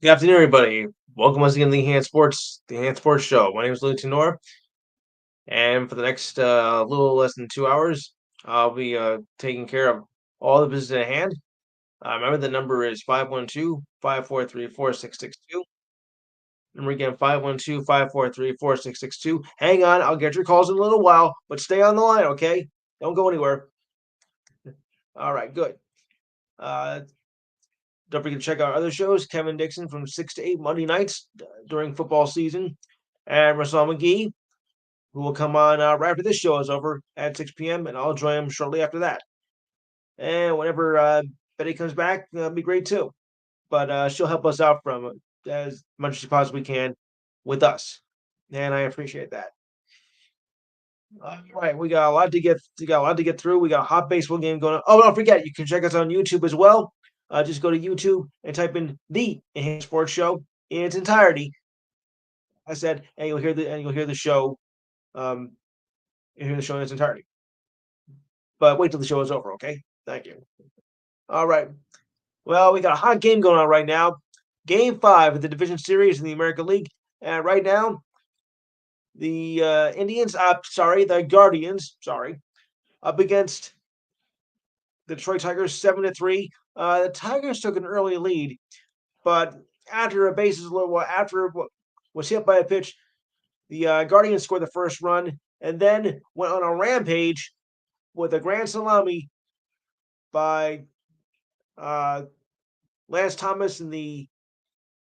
Good afternoon, everybody. Welcome once again to the Hand Sports Show. My name is Louis Tenor, and for the next little less than 2 hours, I'll be taking care of all the business at hand. Remember, the number is 512-543-4662. Number again, 512-543-4662. Hang on, I'll get your calls in a little while, but stay on the line, okay? Don't go anywhere. All right, good. Uh, don't forget to check out our other shows. Kevin Dixon from 6 to 8 Monday nights during football season, and Russell McGee, who will come on right after this show is over at 6 p.m., and I'll join him shortly after that. And whenever Betty comes back, that'll be great too. But she'll help us out from as much as she possibly can with us, and I appreciate that. All right, we got a lot to get through. We got a hot baseball game going on. Oh, don't forget, you can check us on YouTube as well. Just go to YouTube and type in the Enhanced Sports Show in its entirety. I said, and you'll hear the show. Um, you'll hear the show in its entirety. But wait till the show is over, okay? Thank you. All right. Well, we got a hot game going on right now. Game 5 of the division series in the American League. And right now, the the Guardians, up against the Detroit Tigers 7-3. The Tigers took an early lead, but after was hit by a pitch, the Guardians scored the first run and then went on a rampage with a grand salami by uh, Lance Thomas in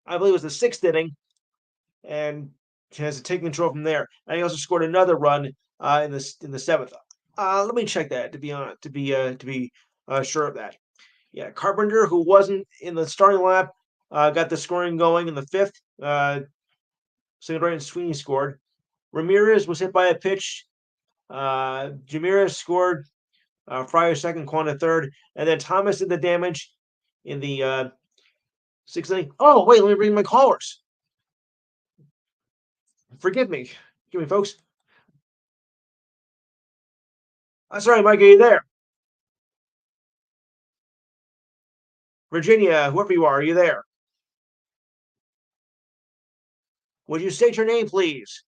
I believe it was the sixth inning, and has to take control from there. And he also scored another run in the seventh. Let me check that to be sure of that. Yeah, Carpenter, who wasn't in the starting lineup, got the scoring going in the fifth. Brandon Sweeney scored. Ramirez was hit by a pitch. Jamirez scored. Fryer second, Quanta third, and then Thomas did the damage in the sixth inning. Oh, wait, let me bring my callers. Forgive me. Folks. Sorry, Mike, are you there? Virginia, whoever you are you there? Would you state your name, please?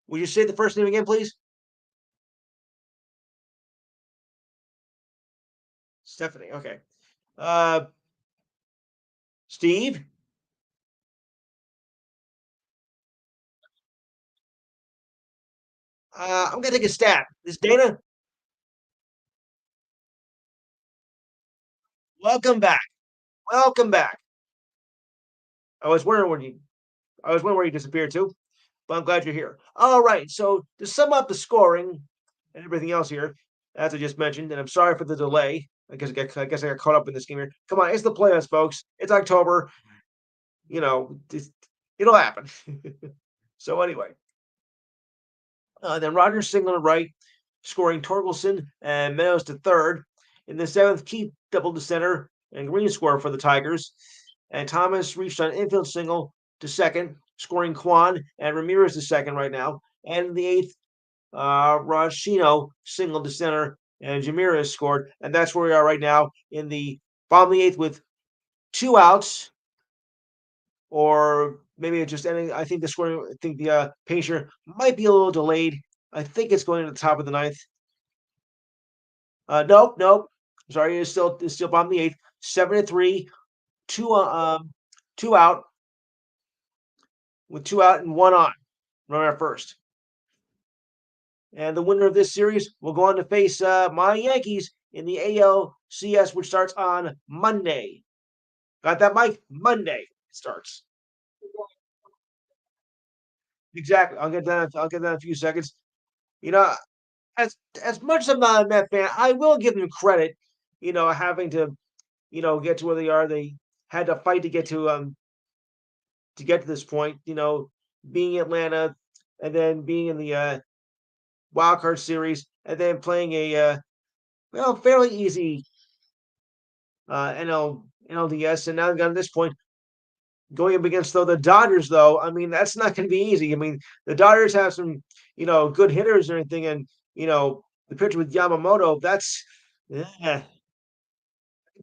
Would you say the first name again, please? Stephanie. Okay. Uh, Steve. I'm gonna take a stab. This Dana. Welcome back. Welcome back. I was wondering where you. I was wondering where you disappeared to, but I'm glad you're here. All right. So to sum up the scoring and everything else here, as I just mentioned, and I'm sorry for the delay. I guess I got caught up in this game here. Come on, it's the playoffs, folks. It's October. You know, it'll happen. So anyway, then Rogers singled to right, scoring Torkelson and Meadows to third. In the seventh, Keith doubled to center and Green scored for the Tigers. And Thomas reached an infield single to second, scoring Kwan and Ramirez to second right now. And in the eighth, Rashino singled to center and Jamirez scored. And that's where we are right now in the bottom of the eighth with two outs, or maybe it's just ending. I think the scoring, I think the Pacer might be a little delayed. I think it's going to the top of the ninth. Nope, nope. Sorry, it's still bottom of the eighth. 7-3, two two out with two out and one on. Runner at first. And the winner of this series will go on to face my Yankees in the ALCS, which starts on Monday. Got that, Mike? Monday it starts. Exactly. I'll get that in a few seconds. You know, as much as I'm not a Met fan, I will give them credit. Having to get to where they are. They had to fight to get to this point. Being Atlanta, and then being in the wild card series, and then playing a fairly easy NLDS, and now they've got to this point going up against the Dodgers. Though I mean that's not going to be easy. I mean the Dodgers have some good hitters and everything, and the pitcher with Yamamoto. That's yeah.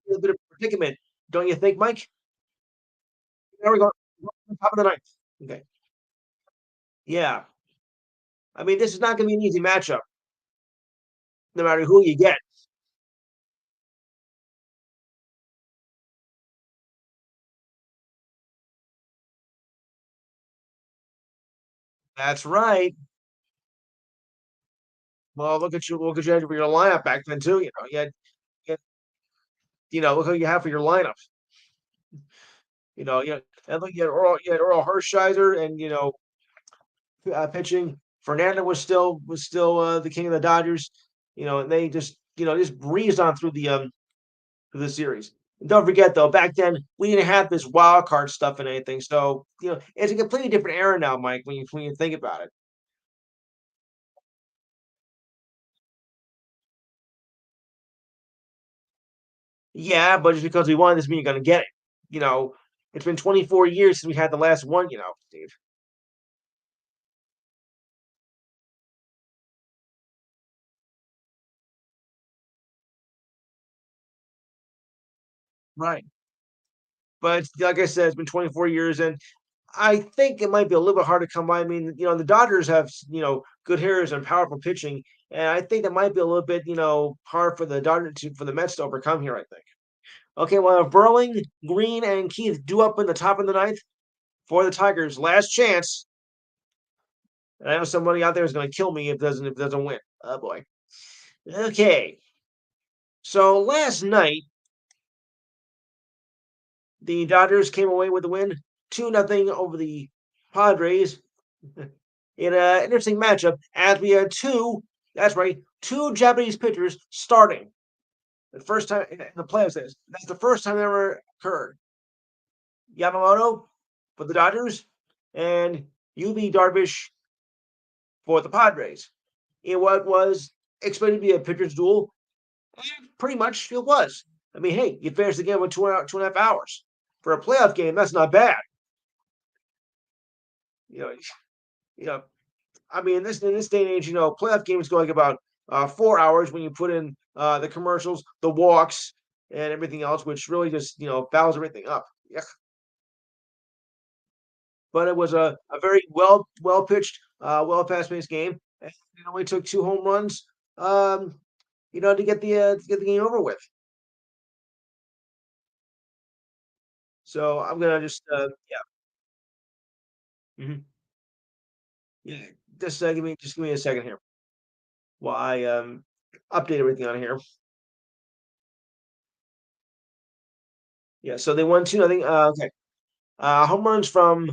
in a bit of a predicament, don't you think, Mike? There we go. Top of the ninth. Okay. Yeah. I mean, this is not gonna be an easy matchup, no matter who you get. That's right. Well, look at you had for your lineup back then too, you had look who you have for your lineup. And look, you had Earl Hershiser and pitching. Fernando was still the king of the Dodgers. And they just breezed on through the series. And don't forget though, back then we didn't have this wild card stuff and anything. So, it's a completely different era now, Mike, when you think about it. Yeah, but just because we won doesn't mean you're gonna get it. You know, it's been 24 years since we had the last one, Steve. Right. But like I said, it's been 24 years, and I think it might be a little bit hard to come by. I mean, the Dodgers have, good hitters and powerful pitching, and I think it might be a little bit, hard for the Mets to overcome here, I think. Okay, well, if Burling, Green, and Keith do up in the top of the ninth for the Tigers, last chance. And I know somebody out there is going to kill me if it doesn't win. Oh boy. Okay, so last night the Dodgers came away with the win, 2-0 over the Padres in an interesting matchup as we had that's right, two Japanese pitchers starting. The first time in the playoffs. That's the first time that ever occurred. Yamamoto for the Dodgers and Yubi Darvish for the Padres. In what was expected to be a pitcher's duel, and pretty much it was. I mean, hey, you finished the game with 2.5 hours. For a playoff game, that's not bad. You know, you know, I mean, in this day and age, playoff games go like about 4 hours when you put in the commercials, the walks, and everything else, which really just fouls everything up. Yeah. But it was a very well pitched, well fast paced game. And it only took two home runs, to get the game over with. So I'm gonna mhm, yeah, just give me a second here while I update everything on here. Yeah, so they won 2-0. Okay. Home runs from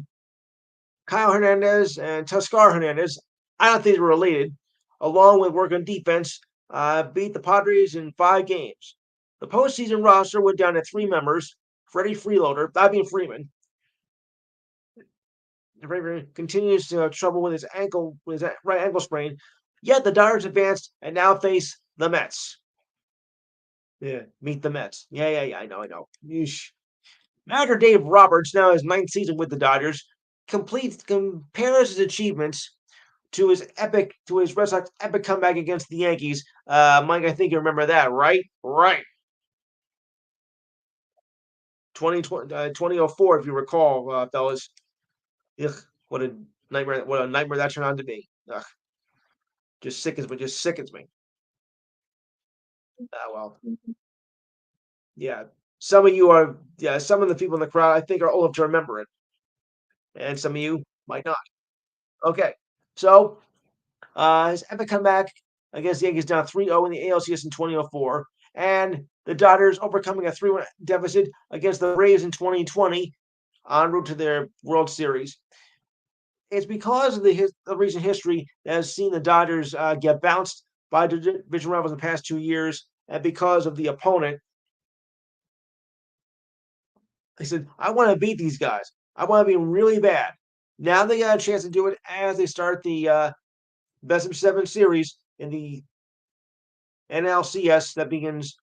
Kyle Hernandez and Tuskar Hernandez. I don't think they're related. Along with work on defense, beat the Padres in 5 games. The postseason roster went down to 3 members. Freddie Freeloader, that being Freeman, continues to have trouble with his right ankle sprain. Yet the Dodgers advanced and now face the Mets. Yeah, meet the Mets. Yeah, yeah, yeah. I know. Yeesh. Manager Dave Roberts, now his ninth season with the Dodgers, compares his achievements to his Red Sox epic comeback against the Yankees. Mike, I think you remember that, right? Right. 2004, if you recall, fellas. Ugh, what a nightmare! What a nightmare that turned out to be. Ugh, just sickens me. Ah, well, yeah. Some of the people in the crowd, I think, are old enough to remember it, and some of you might not. Okay, so his epic comeback against the Yankees down 3-0 in the ALCS in 2004, and the Dodgers overcoming a 3-1 deficit against the Braves in 2020 en route to their World Series. It's because of the recent history that has seen the Dodgers get bounced by division rivals in the past 2 years, and because of the opponent, they said, "I want to beat these guys. I want to be really bad." Now they got a chance to do it as they start the best of seven series in the NLCS that begins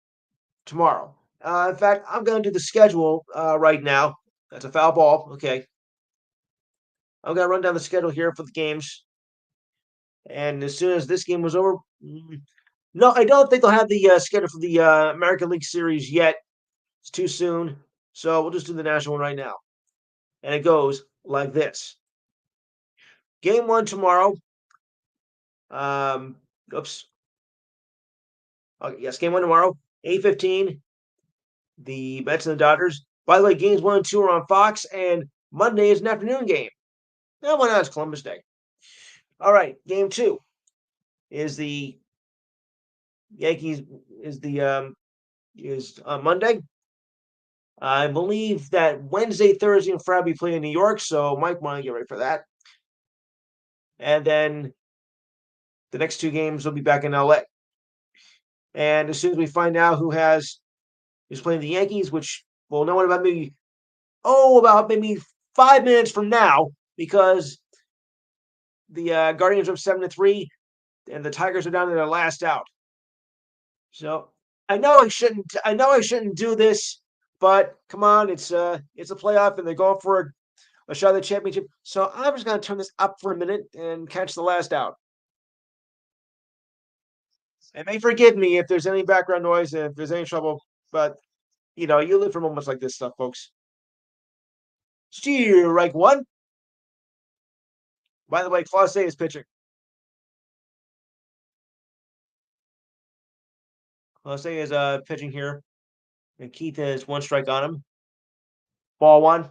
tomorrow. In fact, I'm going to do the schedule right now. That's a foul ball. Okay. I'm going to run down the schedule here for the games. And as soon as this game was over, no, I don't think they'll have the schedule for the American League Series yet. It's too soon. So we'll just do the national one right now. And it goes like this. Game one tomorrow. Um, oops. Okay, yes, game one tomorrow, 8:15. The Mets and the Dodgers. By the way, games one and two are on Fox, and Monday is an afternoon game. Now, why not? It's Columbus Day. All right, game two is the Yankees is on Monday. I believe that Wednesday, Thursday, and Friday we play in New York, so Mike want to get ready for that. And then the next two games will be back in LA. And as soon as we find out who's playing the Yankees, which we'll know about maybe 5 minutes from now, because the Guardians are up 7-3, and the Tigers are down to their last out. So I know I shouldn't. I know I shouldn't do this, but come on, it's a playoff, and they're going for a shot at the championship. So I'm just going to turn this up for a minute and catch the last out. And may forgive me if there's any background noise and if there's any trouble, but you live for moments like this stuff, folks. Strike one. By the way, Clase is pitching. Clase is pitching here, and Keith has one strike on him. Ball one.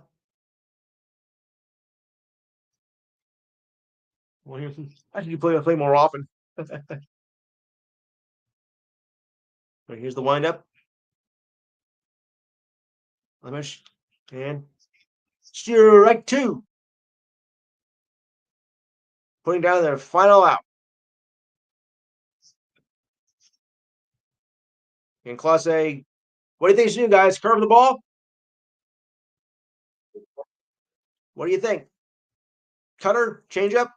I should play more often. Here's the windup. Lemish and strike two. Putting down their final out. And Clase, what do you think you should do, guys? Curve the ball? What do you think? Cutter, changeup,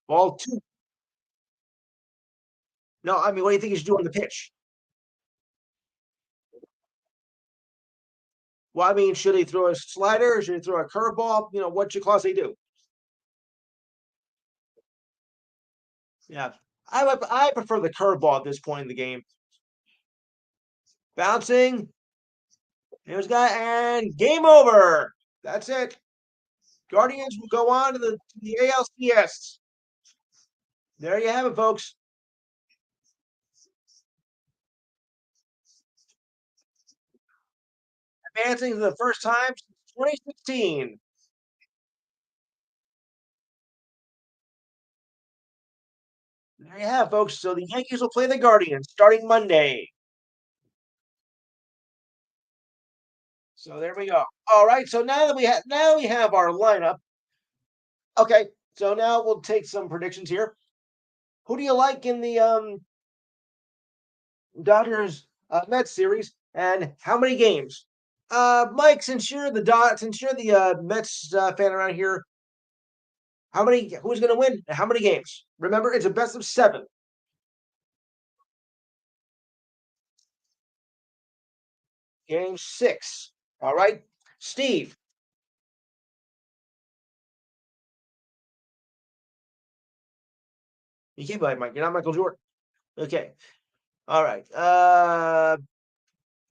ball two. No, I mean, what do you think you should do on the pitch? Well, I mean, should he throw a slider or should he throw a curveball? What should Clase do? Yeah, I prefer the curveball at this point in the game. Bouncing. Here's guy and game over. That's it. Guardians will go on to the ALCS. There you have it, folks. Advancing for the first time since 2016. There you have, folks. So the Yankees will play the Guardians starting Monday. So there we go. All right. So now we have our lineup. Okay. So now we'll take some predictions here. Who do you like in the Dodgers Mets series, and how many games? Mike, since you're the Mets fan around here, who's going to win? How many games? Remember, it's a best of 7. Game 6. All right, Steve. You can't be like Mike. You're not Michael Jordan. Okay. All right.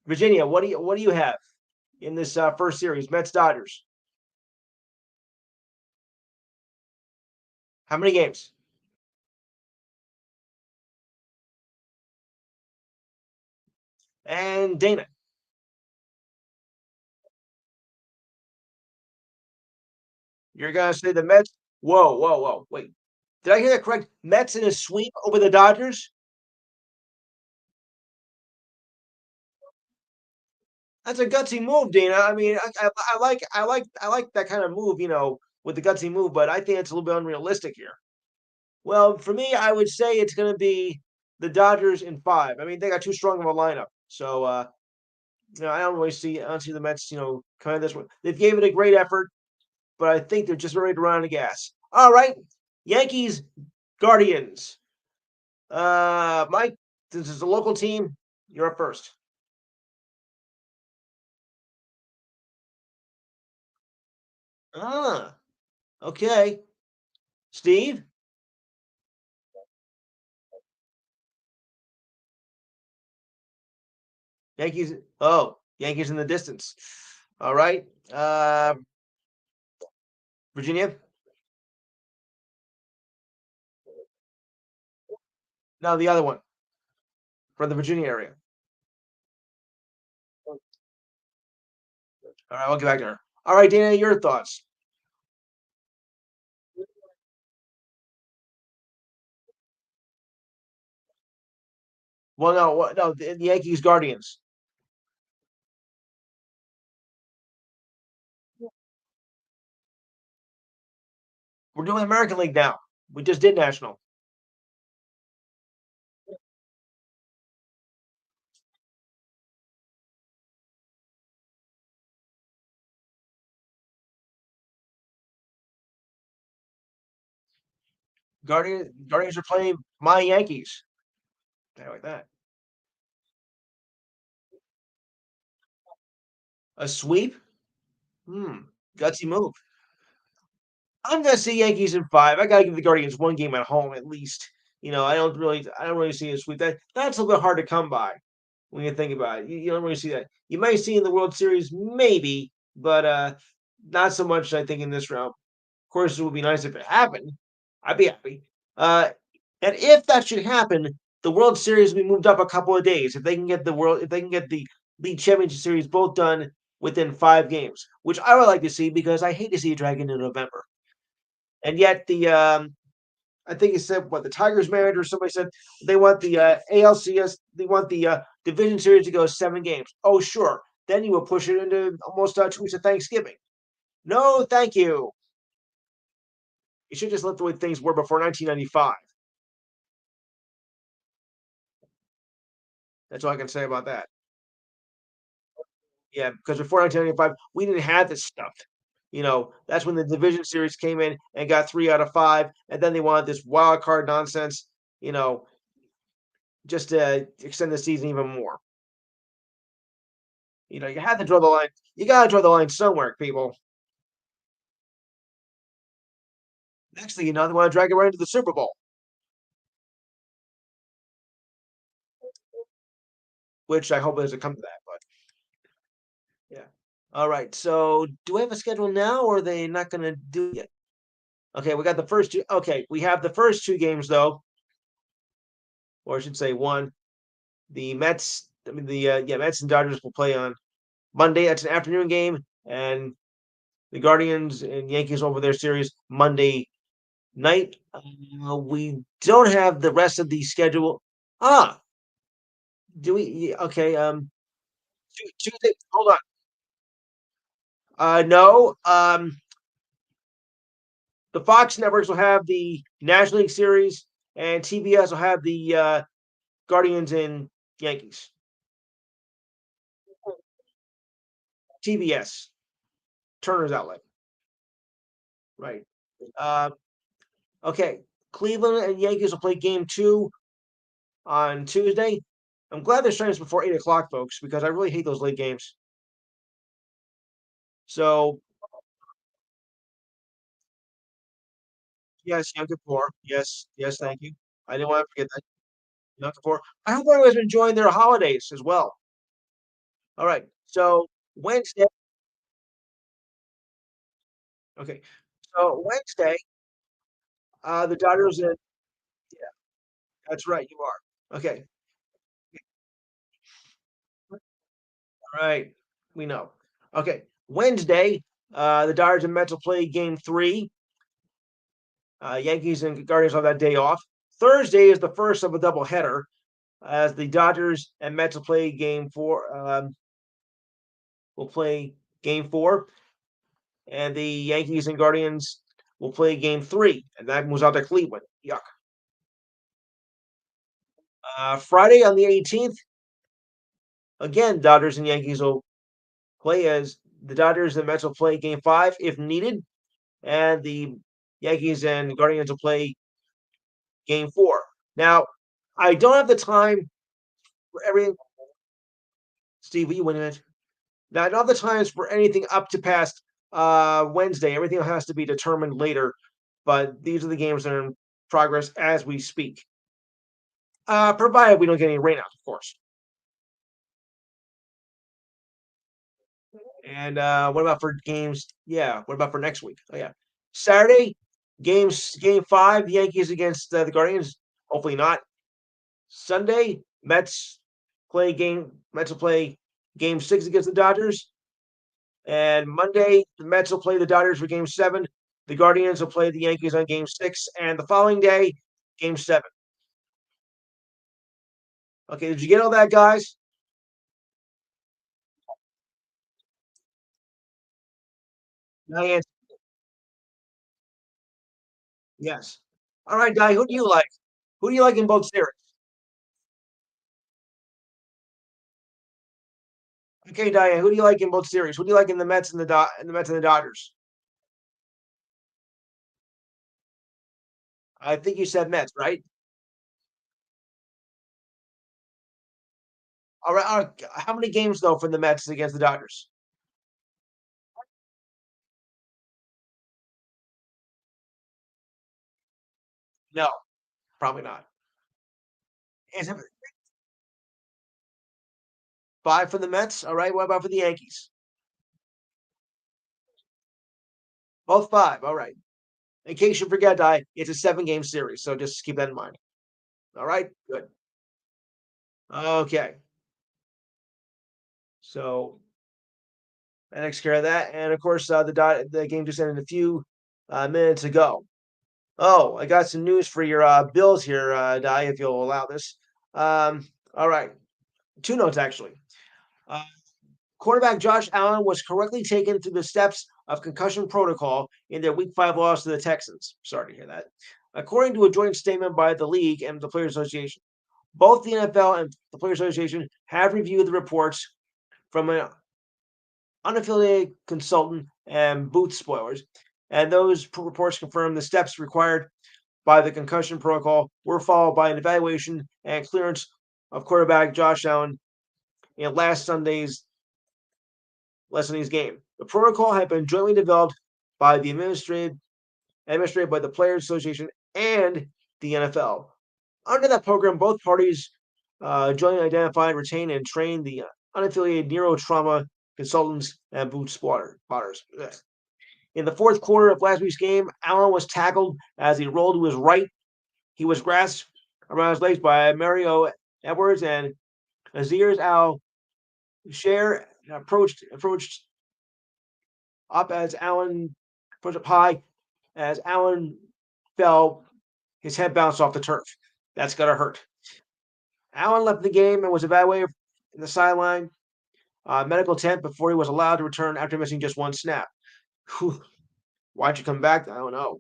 Virginia, what do you have in this first series? Mets Dodgers. How many games? And Dana. You're gonna say the Mets? Whoa, whoa, whoa! Wait, did I hear that correct? Mets in a sweep over the Dodgers? That's a gutsy move, Dana. I mean, I like that kind of move, with the gutsy move, but I think it's a little bit unrealistic here. Well, for me, I would say it's going to be the Dodgers in 5. I mean, they got too strong of a lineup, so I don't see the Mets, kind of this one. They've gave it a great effort, but I think they're just ready to run out of gas. All right, Yankees, Guardians. Mike, this is a local team. You're up first. Ah, okay. Steve? Yankees. Oh, Yankees in the distance. All right. Virginia. No, the other one from the Virginia area. All right, I'll get back to her. All right, Dana, your thoughts. Well, no, no, the Yankees Guardians. We're doing American League now. We just did National. Guardians are playing my Yankees. I like that. A sweep? Hmm. Gutsy move. I'm gonna say Yankees in five. I gotta give the Guardians one game at home at least. I don't really see a sweep. That's a little bit hard to come by when you think about it. You don't really see that. You might see in the World Series, maybe, but not so much. I think in this round. Of course, it would be nice if it happened. I'd be happy. Uh, and if that should happen, the World Series will be moved up a couple of days. If they can get the League Championship Series both done within 5 games, which I would like to see because I hate to see it drag into November. And yet I think he said what the Tigers manager or somebody said they want the ALCS, they want the division series to go 7 games. Oh, sure. Then you will push it into almost 2 weeks of Thanksgiving. No, thank you. You should just let the way things were before 1995. That's all I can say about that. Yeah, because before 1995, we didn't have this stuff. That's when the division series came in and got 3 out of 5, and then they wanted this wild card nonsense. You know, just to extend the season even more. You have to draw the line. You gotta draw the line somewhere, people. Next thing you know, they want to drag it right into the Super Bowl, which I hope doesn't come to that. But yeah. All right. So, do we have a schedule now, or are they not going to do it yet? Okay, we got the first two. Okay, we have the first 2 games though, or I should say one. The Mets. I mean, the Mets and Dodgers will play on Monday. That's an afternoon game, and the Guardians and Yankees over their series Monday night. We don't have the rest of the schedule. Ah, do we? Okay. Tuesday. Hold on. No. The Fox networks will have the National League Series, and TBS will have the Guardians and Yankees. TBS, Turner's outlet. Right. Uh, okay. Cleveland and Yankees will play game 2 on Tuesday. I'm glad they're starting this before 8 o'clock, folks, because I really hate those late games. So yes, Yom Kippur. Yes, yes, thank you. I didn't want to forget that. Yom Kippur. I hope everyone's been enjoying their holidays as well. All right. So Wednesday. Okay. So Wednesday, the Dodgers and yeah, that's right, you are. Okay. All right. We know. Okay. Wednesday, the Dodgers and Mets will play game 3. Yankees and Guardians have that day off. Thursday is the first of a doubleheader as the Dodgers and Mets will play game 4. Will play game 4, and the Yankees and Guardians will play game 3, and that moves out to Cleveland. Yuck. Friday on the 18th, again, Dodgers and Yankees will play as the Dodgers and Mets will play game 5 if needed, and the Yankees and Guardians will play game 4. Now, I don't have the time for everything. Steve, will you win it? Now, I don't have the times for anything up to past Wednesday. Everything has to be determined later, but these are the games that are in progress as we speak. Provided we don't get any rainouts, of course. And what about for games? Yeah, what about for next week? Oh yeah, Saturday game 5, the Yankees against the Guardians. Hopefully not. Sunday, Mets will play game 6 against the Dodgers. And Monday, the Mets will play the Dodgers for game 7. The Guardians will play the Yankees on game 6. And the following day, game 7. Okay, did you get all that, guys? Diane, yes. All right, Di, who do you like? Who do you like in both series? Okay, Diane, who do you like in both series? Who do you like in the Mets and the Mets and the Dodgers? I think you said Mets, right? All right. How many games though for the Mets against the Dodgers? No, probably not. Is it 5 for the Mets? All right. What about for the Yankees? Both 5. All right. In case you forget, it's a 7-game series, so just keep that in mind. All right. Good. Okay. So that takes care of that, and of course, the game just ended a few minutes ago. Oh, I got some news for your Bills here, Di, if you'll allow this. All right, 2 notes actually. Uh, Quarterback Josh Allen was correctly taken through the steps of concussion protocol in their Week 5 loss to the Texans. Sorry to hear that. According to a joint statement by the league and the Players Association, both the NFL and the Players Association have reviewed the reports from an unaffiliated consultant and booth spoilers, and those reports confirm the steps required by the concussion protocol were followed by an evaluation and clearance of quarterback Josh Allen in last Sunday's game. The protocol had been jointly developed by the administrated by the Players Association and the NFL. Under that program, both parties jointly identified, retained, and trained the unaffiliated neurotrauma consultants and boot spotters. In the fourth quarter of last week's game, Allen was tackled as he rolled to his right. He was grasped around his legs by Mario Edwards and Aziz Al Share approached up as Allen approached up high as Allen fell. His head bounced off the turf. That's gotta hurt. Allen left the game and was evaluated in the sideline medical tent before he was allowed to return after missing just 1 snap. Why'd you come back? I don't know.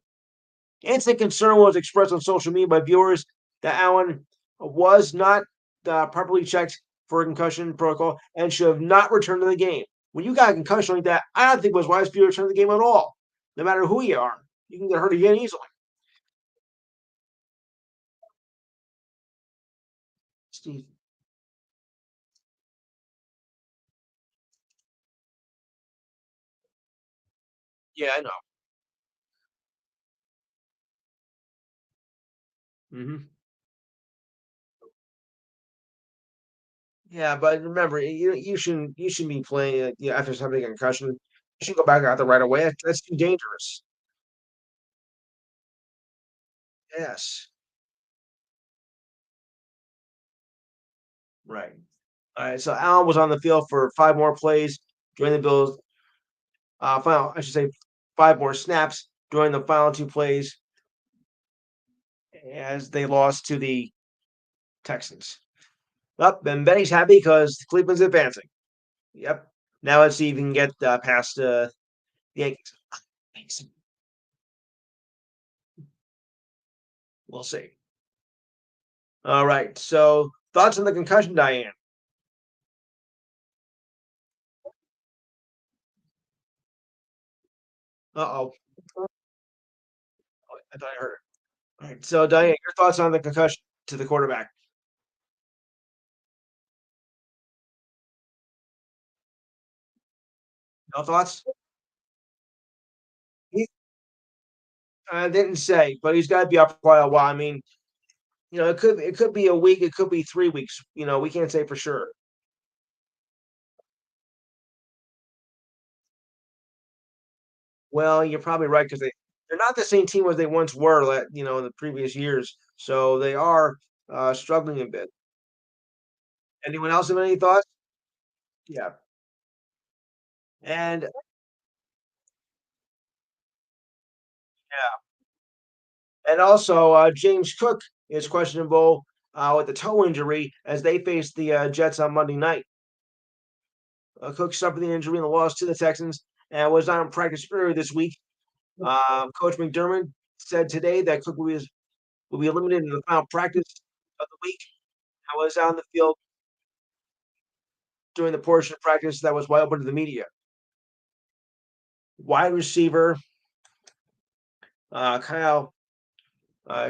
Instant concern was expressed on social media by viewers that Allen was not properly checked for a concussion protocol and should have not returned to the game. When you got a concussion like that, I don't think it was wise for you to return to the game at all. No matter who you are, you can get hurt again easily. Steve. Yeah, I know. Hmm. Yeah, but remember, you shouldn't be playing after having a concussion. You should go back out there right away. That's too dangerous. Yes, right. All right. So Allen was on the field for 5 more plays during the Bills' I should say, 5 more snaps during the final 2 plays as they lost to the Texans. Up, and Benny's happy because Cleveland's advancing. Yep. Now let's see if we can get past the Yankees. We'll see. All right. So thoughts on the concussion, Diane? Uh-oh. I thought I heard it. All right. So Diane, your thoughts on the concussion to the quarterback? No thoughts? He I didn't say, but he's got to be up for quite a while. I mean, it could be a week, it could be 3 weeks. We can't say for sure. Well, you're probably right because they're not the same team as they once were, in the previous years. So they are struggling a bit. Anyone else have any thoughts? Yeah, and and also James Cook is questionable with the toe injury as they face the Jets on Monday night. Cook suffered the injury in the loss to the Texans and was not in practice earlier this week. Coach McDermott said today that Cook will be limited in the final practice of the week. I was on the field during the portion of practice that was wide open to the media. Wide receiver Kyle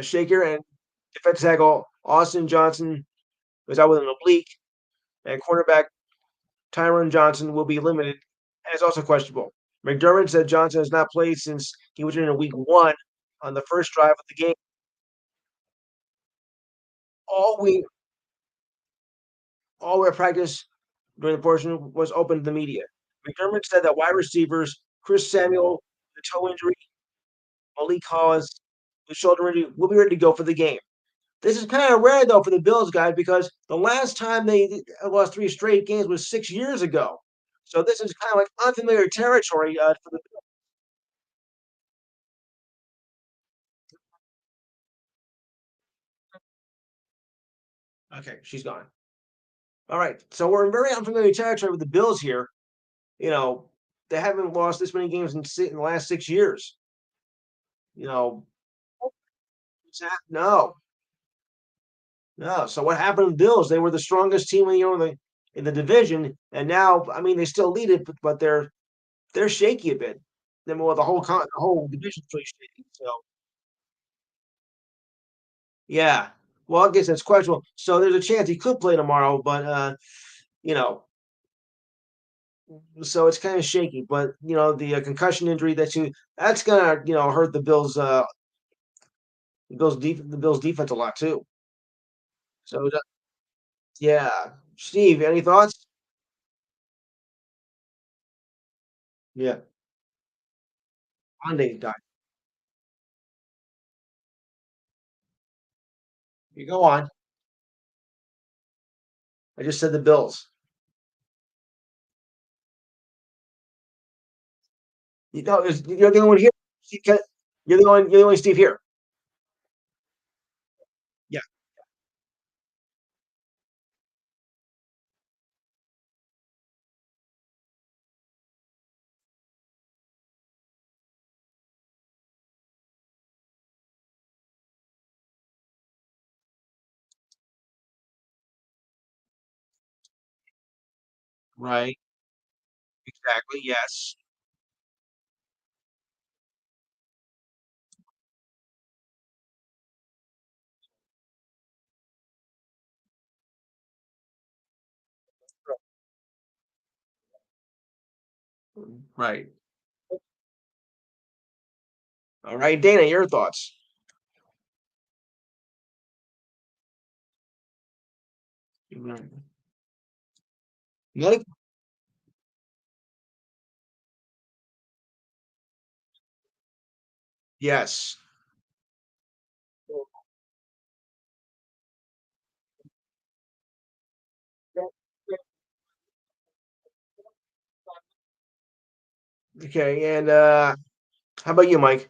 Shaker and defensive tackle Austin Johnson was out with an oblique, and cornerback Tyron Johnson will be limited and is also questionable. McDermott said Johnson has not played since he was in week one on the first drive of the game. All we all our practice during the portion was open to the media. McDermott said that wide receivers Chris Samuel, the toe injury, Malik Collins, the shoulder injury, will be ready to go for the game. This is kind of rare though for the Bills guys because the last time they lost three straight games was 6 years ago. So this is kind of like unfamiliar territory for the. Okay, she's gone. All right, so we're in very unfamiliar territory with the Bills here. You know, they haven't lost this many games in the last 6 years. You know, no, no. So what happened to the Bills? They were the strongest team in the division, and now I mean they still lead it, but they're shaky a bit. Then well, the whole division's pretty shaky. So yeah, well, I guess that's questionable. So there's a chance he could play tomorrow, but you know, so it's kind of shaky. But the concussion injury that's gonna hurt the Bills defense a lot too. So yeah, Steve, any thoughts? Yeah, Monday died. You go on. I just said the Bills. You're the only one here. You're the only Steve here. Yeah, right. Exactly. Yes. Right. All right, Dana, your thoughts. Right. Mike? Yes. Okay, and how about you, Mike?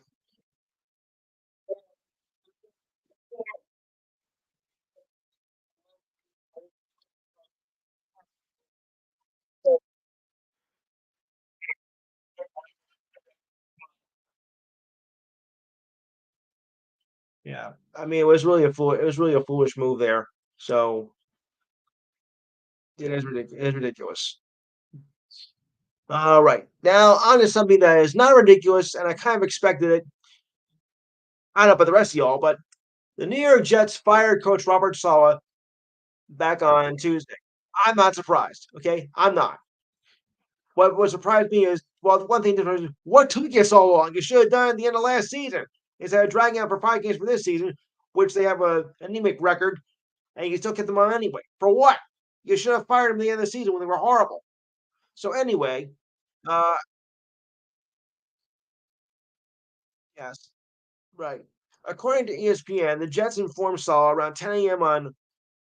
Yeah. I mean, it was really a foolish move there. So it is ridiculous. All right. Now on to something that is not ridiculous, and I kind of expected it. I don't know about the rest of y'all, but the New York Jets fired Coach Robert Saleh back on Tuesday. I'm not surprised. Okay, I'm not. What surprised me is, well, one thing different is what took you so long? You should have done it at the end of last season instead of dragging out for 5 games for this season, which they have a anemic record, and you still kept them on anyway. For what? You should have fired them at the end of the season when they were horrible. So anyway, uh, Yes, right. According to ESPN, the Jets informed Salah around 10 a.m.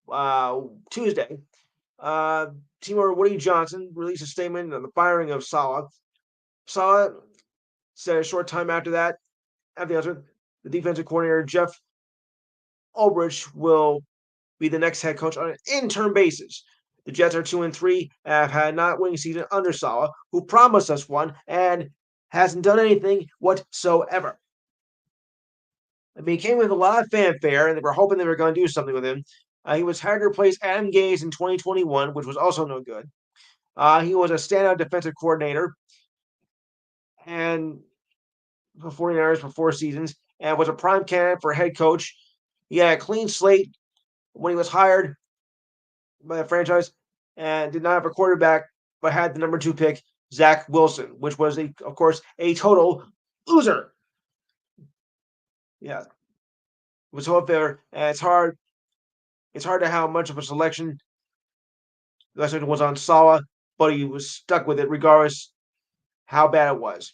on Tuesday. Uh, Team owner Woody Johnson released a statement on the firing of Salah. Salah said a short time after that, after the announcement, the defensive coordinator Jeff Ulbrich will be the next head coach on an interim basis. The Jets are 2-3, have had not winning season under Salah, who promised us one and hasn't done anything whatsoever. I mean, he came with a lot of fanfare, and they were hoping they were going to do something with him. He was hired to replace Adam Gase in 2021, which was also no good. He was a standout defensive coordinator and for 49ers for 4 seasons and was a prime candidate for head coach. He had a clean slate when he was hired by the franchise and did not have a quarterback, but had the number 2 pick, Zach Wilson, which was, of course, a total loser. Yeah, it was so fair, and it's hard. It's hard to have much of a selection. The selection was on Salah, but he was stuck with it regardless how bad it was.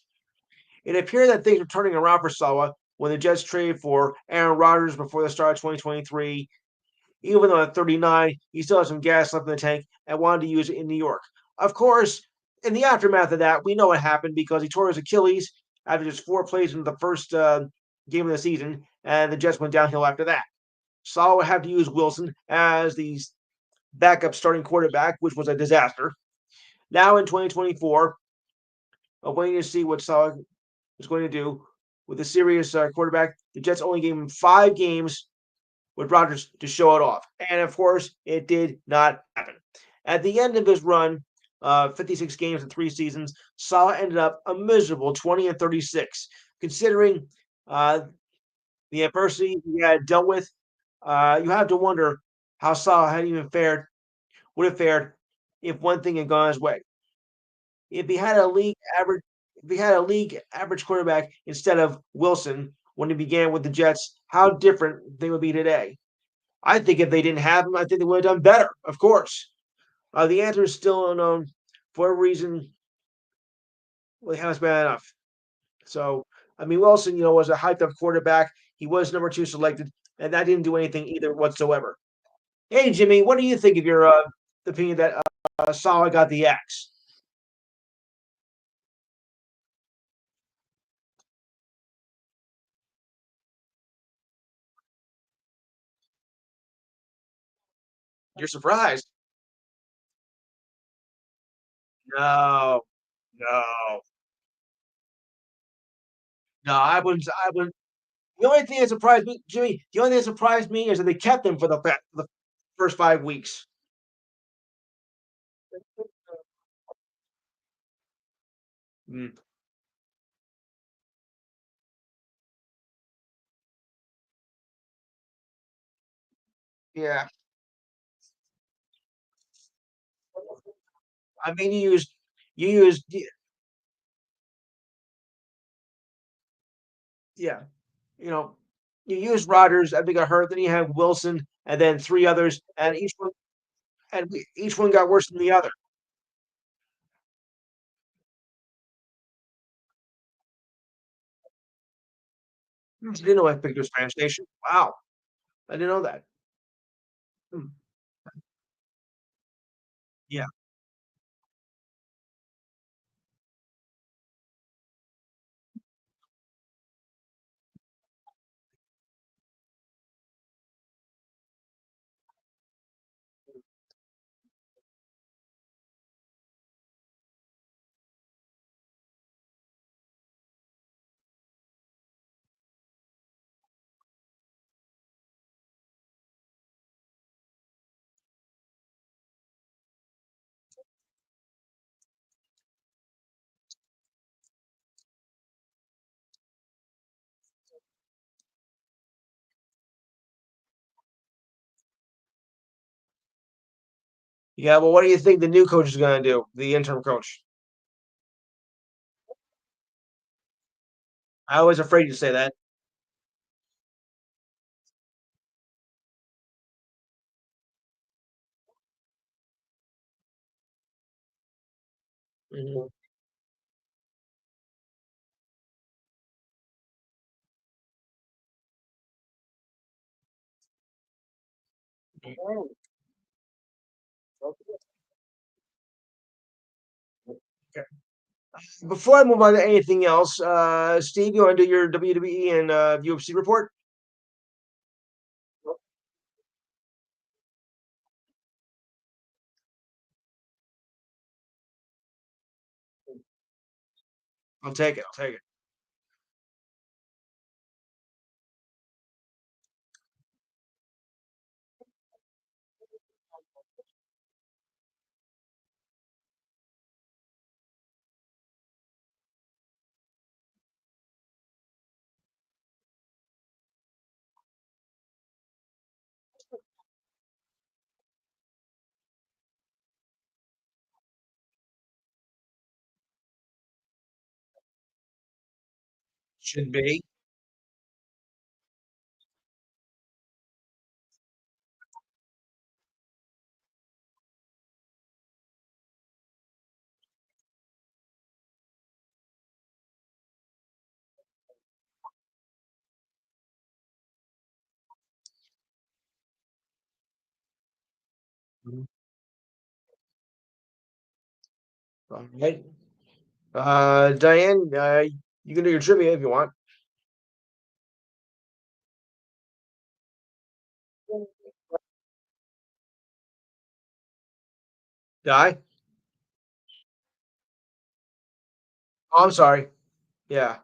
It appeared that things were turning around for Salah when the Jets traded for Aaron Rodgers before the start of 2023. Even though at 39, he still had some gas left in the tank and wanted to use it in New York. Of course, in the aftermath of that, we know what happened because he tore his Achilles after just 4 plays in the first game of the season, and the Jets went downhill after that. Salah would have to use Wilson as the backup starting quarterback, which was a disaster. Now in 2024, I'm waiting to see what Salah is going to do with a serious quarterback. The Jets only gave him 5 games with Rodgers to show it off. And of course, it did not happen. At the end of his run, 56 games in 3 seasons, Salah ended up a miserable 20-36. Considering the adversity he had dealt with, you have to wonder how Salah had even fared, would have fared if one thing had gone his way. If he had a league average, if he had a league average quarterback instead of Wilson when he began with the Jets, how different they would be today. I think if they didn't have him, I think they would have done better, of course. The answer is still unknown for a reason. Well, they haven't bad enough. So, I mean, Wilson, was a hyped up quarterback. He was number 2 selected, and that didn't do anything either whatsoever. Hey, Jimmy, what do you think of your opinion that Salah got the axe? You're surprised? No, no, no. I wouldn't. I wouldn't. The only thing that surprised me, Jimmy, the only thing that surprised me is that they kept him for the first 5 weeks. Mm, yeah, I mean, you used, yeah, you know, you used Rodgers. I think I heard. Then you had Wilson, and then 3 others, and each one got worse than the other. I didn't know I picked a Spanish Nation. Wow, I didn't know that. Hmm, yeah. Yeah, well, what do you think the new coach is going to do? The interim coach. I was afraid to say that. Mhm. Oh, okay. Before I move on to anything else, Steve, you want to do your WWE and UFC report? I'll take it. I'll take it. Should be. Mhm. All right. Diane, you can do your trivia if you want. Die? Oh, I'm sorry. Yeah.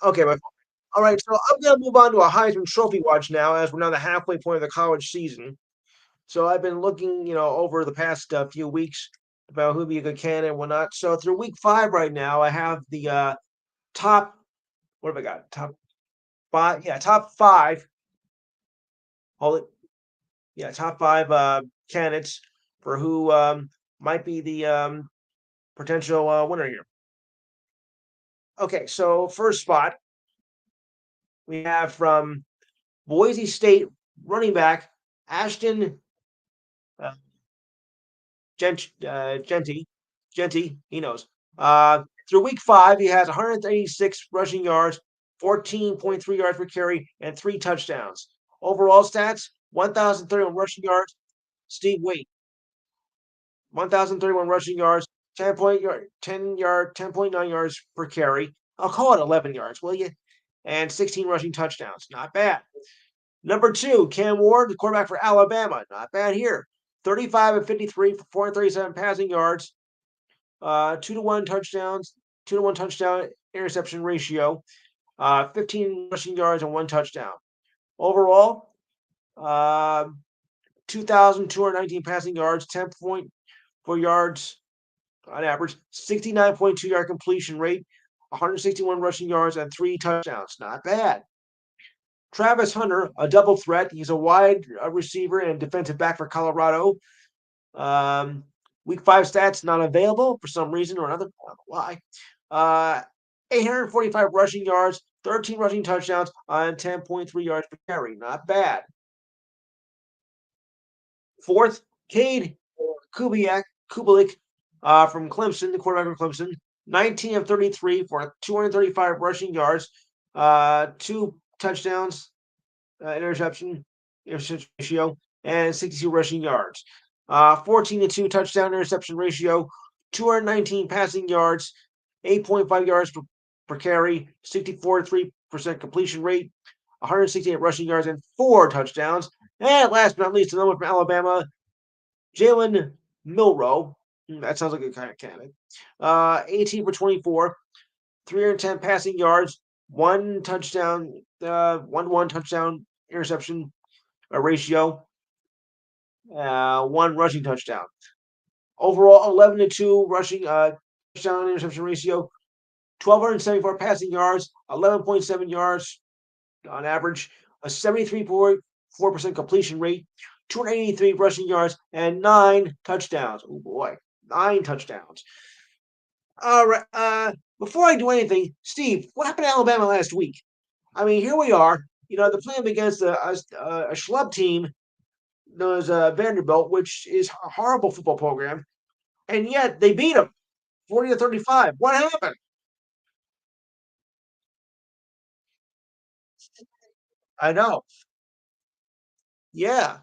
Okay, all right. So I'm gonna move on to a Heisman Trophy watch now, as we're now the halfway point of the college season. So I've been looking, over the past few weeks about who'd be a good candidate and whatnot. So through week 5 right now, I have the top. What have I got? Top 5. Yeah, top 5. Hold it. Yeah, top 5 candidates for who might be the potential winner here. Okay, so first spot we have from Boise State running back Ashton uh, Genty. Genty, he knows. Through week 5, he has 186 rushing yards, 14.3 yards per carry, and 3 touchdowns. Overall stats: 1,031 rushing yards. Steve, wait, 1,031 rushing yards, 10.9 yards per carry. I'll call it 11 yards, will you? And 16 rushing touchdowns. Not bad. Number 2, Cam Ward, the quarterback for Alabama. Not bad here. 35 and 53 for 437 passing yards, 2 to 1 touchdowns, 2 to 1 touchdown interception ratio, 15 rushing yards and 1 touchdown. Overall, uh, 2,219 passing yards, 10.4 yards on average, 69.2 yard completion rate, 161 rushing yards, and 3 touchdowns. Not bad. Travis Hunter, a double threat. He's a wide receiver and defensive back for Colorado. Um, week 5 stats not available for some reason or another. I don't know why. 845 rushing yards, 13 rushing touchdowns, and 10.3 yards per carry. Not bad. Fourth, Cade Kubalik from Clemson, the quarterback from Clemson. 19 of 33 for 235 rushing yards, 2 touchdowns, interception ratio, and 62 rushing yards. 14 to 2 touchdown interception ratio, 219 passing yards, 8.5 yards per carry, 64.3% completion rate, 168 rushing yards, and 4 touchdowns. And last but not least, another one from Alabama, Jalen Milrow. That sounds like a kind of candidate. 18 for 24, 310 passing yards, 1 touchdown, 1 touchdown interception ratio, 1 rushing touchdown. Overall, 11 to 2 rushing touchdown interception ratio, 1,274 passing yards, 11.7 yards on average, a 73.4% completion rate, 283 rushing yards, and 9 touchdowns. Oh boy, 9 touchdowns. All right. Before I do anything, Steve, what happened to Alabama last week? I mean, here we are. They're playing against a schlub team known as Vanderbilt, which is a horrible football program, and yet they beat them 40-35. What happened? I know. Yeah.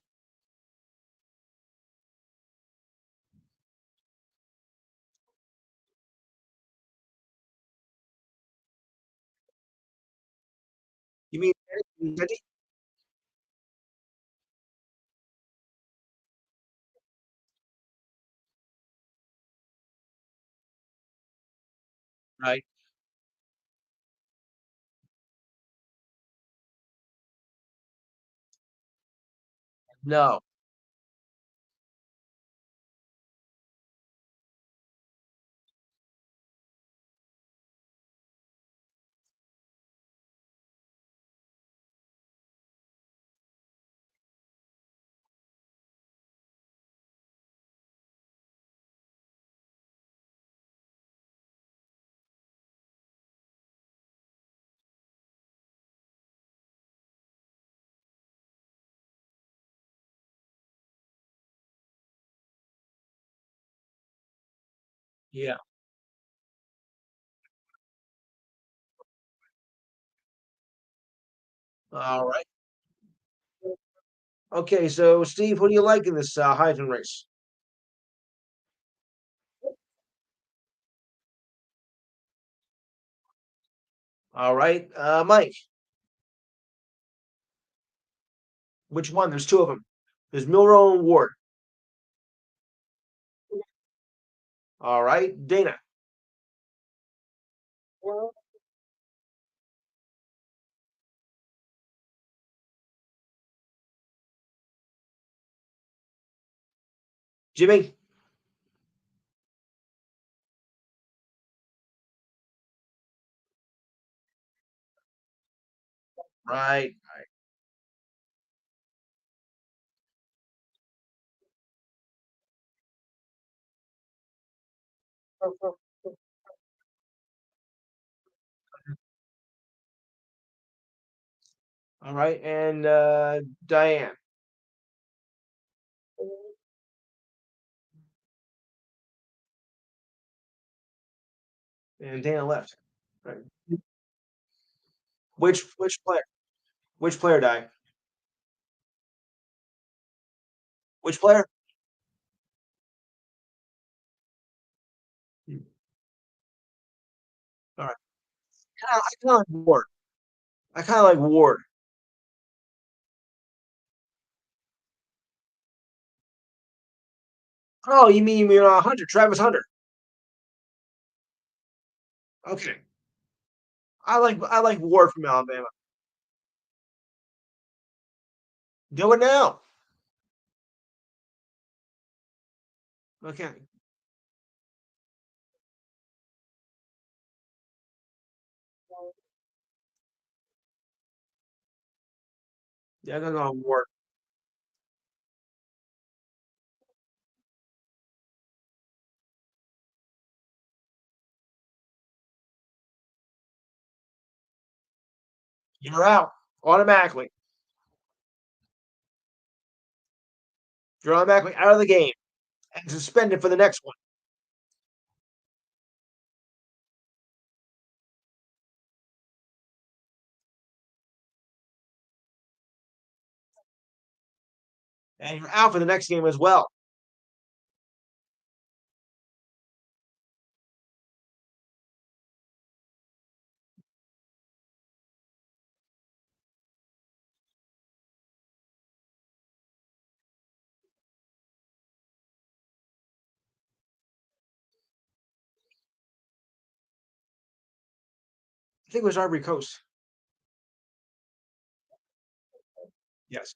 Right? No. Yeah. All right. Okay, so Steve, who do you like in this Heisman race? All right, Mike. Which one? There's two of them. There's Milrow and Ward. All right, Dana. Jimmy. Right. All right, and Diane and Dana left. Right. Which player? Which player died? Which player? Hmm. All right. I kind of like Ward. I kind of like Ward. Oh, you mean Hunter, Travis Hunter? Okay. I like Ward from Alabama. Do it now. Okay. Yeah, I'm gonna go Ward. You're out automatically. You're automatically out of the game and suspended for the next one. And you're out for the next game as well. I think it was Ivory Coast. Yes.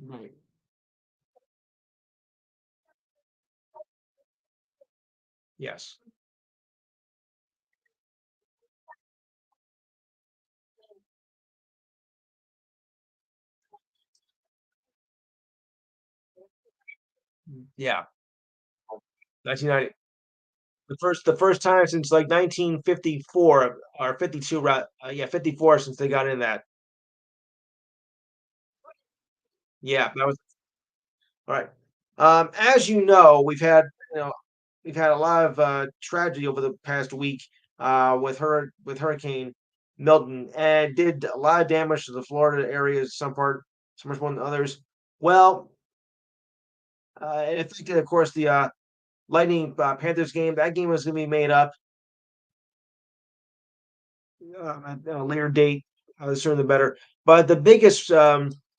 Right. Yes. Yeah. 1990. The first time since like 1954 or 52, right? Yeah, 54 since they got in that. Yeah, that was all right. As you know, you know we've had a lot of tragedy over the past week with Hurricane Milton, and did a lot of damage to the Florida areas, some part. so much more than others. Well, and I think, of course, the Lightning Panthers game. That game was going to be made up at a later date. The sooner the better. But the biggest was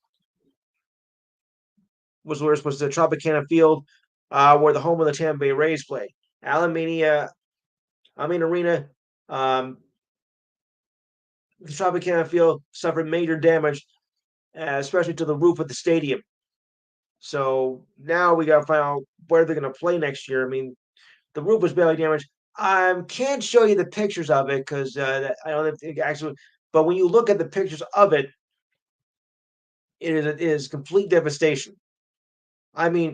the Tropicana Field, where the home of the Tampa Bay Rays play. Alameda Arena. The Tropicana Field suffered major damage, especially to the roof of the stadium. So now we got to find out where they're going to play next year. I mean, the roof was badly damaged. I can't show you the pictures of it because I don't think actually. But when you look at the pictures of it, it is complete devastation. I mean,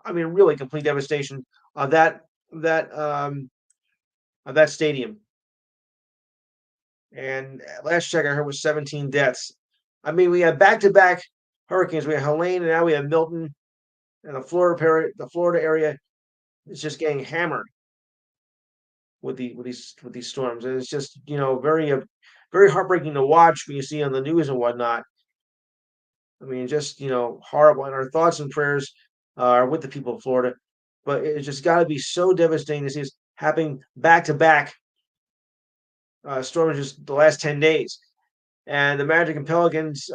really complete devastation of that um, of that stadium. And last check, I heard was 17 deaths. I mean, we had back-to-back hurricanes. We had Helene, and now we have Milton, and the Florida area is just getting hammered with these storms, and it's just very heartbreaking to watch when you see on the news and whatnot. I mean, just horrible. And our thoughts and prayers are with the people of Florida, but it's just got to be so devastating to see this happening back to back storms just the last 10 days, and the Magic and Pelicans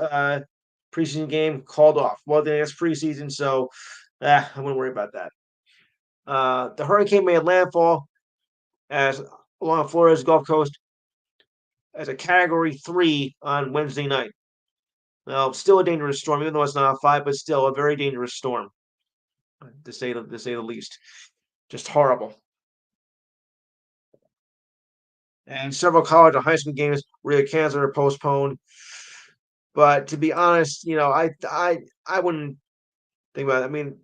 preseason game called off. Well, then it's preseason, so I wouldn't worry about that. The hurricane made landfall as along Florida's Gulf Coast as a Category 3 on Wednesday night. Well, still a dangerous storm, even though it's not a 5, but still a very dangerous storm, to say the least. Just horrible. And several college and high school games were either canceled or postponed. But to be honest, I wouldn't think about it. I mean,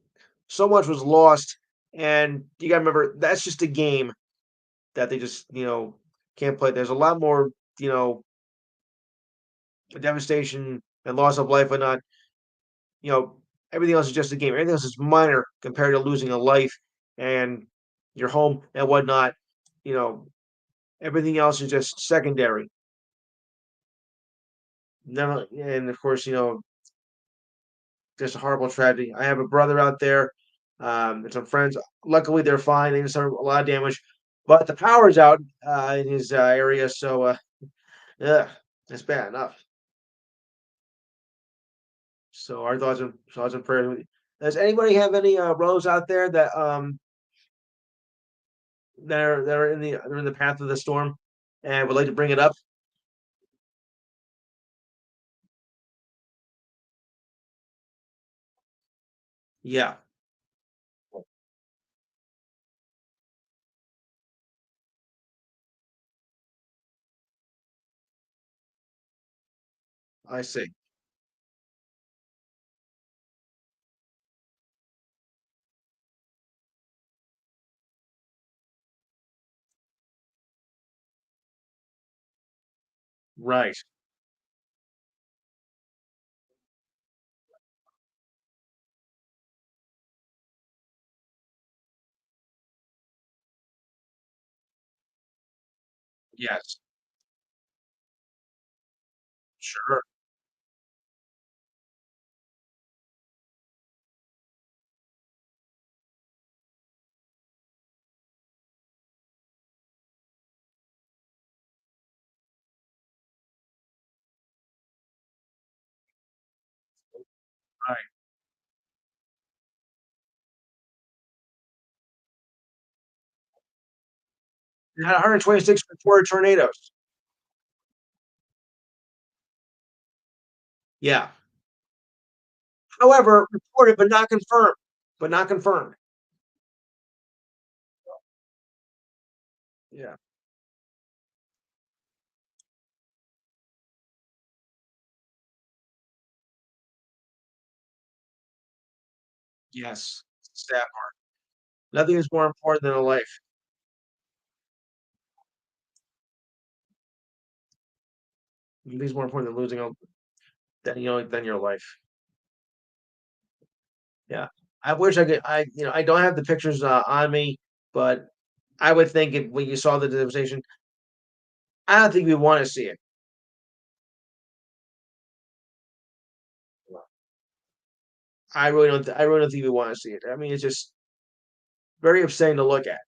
so much was lost, and you got to remember that's just a game that they just can't play. There's a lot more you know devastation and loss of life and not you know everything else is just a game. Everything else is minor compared to losing a life and your home and whatnot. You know, everything else is just secondary. Never, and of course, just a horrible tragedy. I have a brother out there, and some friends. Luckily, they're fine. They just suffered a lot of damage, but the power's out in his area, so yeah, it's bad enough. So our thoughts and prayers. Does anybody have any relatives out there that are in the path of the storm and would like to bring it up? Yeah, I see. Right. Yes. Sure. Right. You had 126 reported tornadoes. Yeah. However, reported but not confirmed. But not confirmed. Yeah. Yes. Sad part. Nothing is more important than a life. Nothing is more important than losing a than your life. Yeah. I wish I could I don't have the pictures on me, but I would think if when you saw the devastation, I don't think we want to see it. I really don't. I really don't think we want to see it. I mean, it's just very upsetting to look at.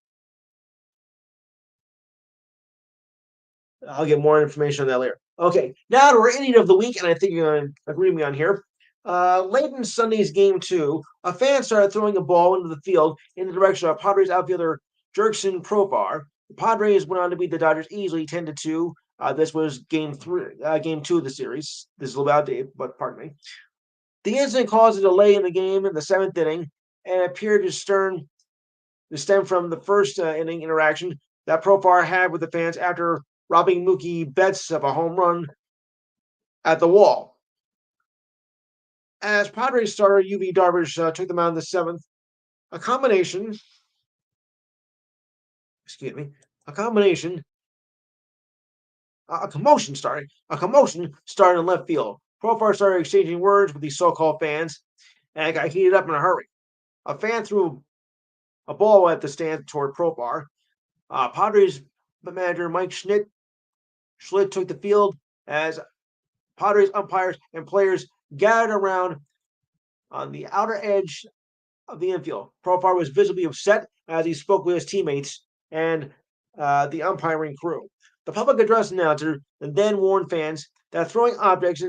I'll get more information on that later. Okay, now to our idiot of the week, and I think you're going to agree with me on here. Late in Sunday's game two, a fan started throwing a ball into the field in the direction of Padres outfielder Jurickson Profar. The Padres went on to beat the Dodgers easily, 10-2. This was game two of the series. This is a little outdated, but pardon me. The incident caused a delay in the game in the seventh inning, and appeared to stem from the first inning interaction that Profar had with the fans after robbing Mookie Betts of a home run at the wall. As Padres starter UV Darvish took them out in the seventh, a combination, excuse me, a combination, a commotion started in left field. Profar started exchanging words with these so-called fans, and it got heated up in a hurry. A fan threw a ball at the stand toward Profar. Padres manager Mike Schlitt took the field as Padres umpires and players gathered around on the outer edge of the infield. Profar was visibly upset as he spoke with his teammates and the umpiring crew. The public address announcer then warned fans that about throwing objects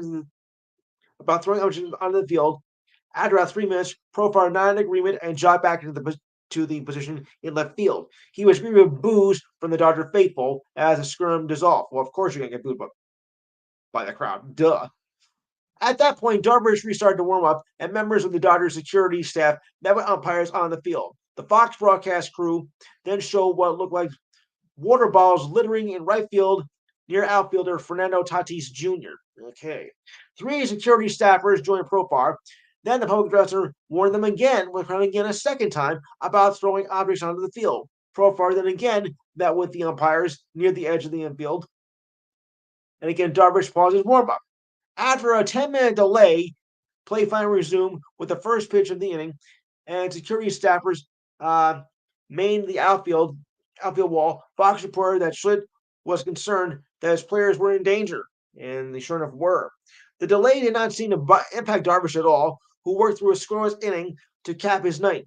onto the field. After about 3 minutes, Profar nodded agreement and jogged back to the position in left field. He was greeted with boos from the Dodger faithful as the scrum dissolved. Well, of course you're going to get booed by the crowd. Duh. At that point, Darvish restarted to warm up, and members of the Dodgers security staff met with umpires on the field. The Fox broadcast crew then showed what looked like water bottles littering in right field near outfielder Fernando Tatis Jr. Okay. 3 security staffers joined Profar. Then the public addresser warned them again, a second time, about throwing objects onto the field. Profar then again met with the umpires near the edge of the infield. And again, Darvish paused his warm up. After a 10-minute delay, play finally resumed with the first pitch of the inning, and security staffers mained the outfield wall. Fox reported that Schlitt was concerned that his players were in danger, and they sure enough were. The delay did not seem to impact Darvish at all, who worked through a scoreless inning to cap his night.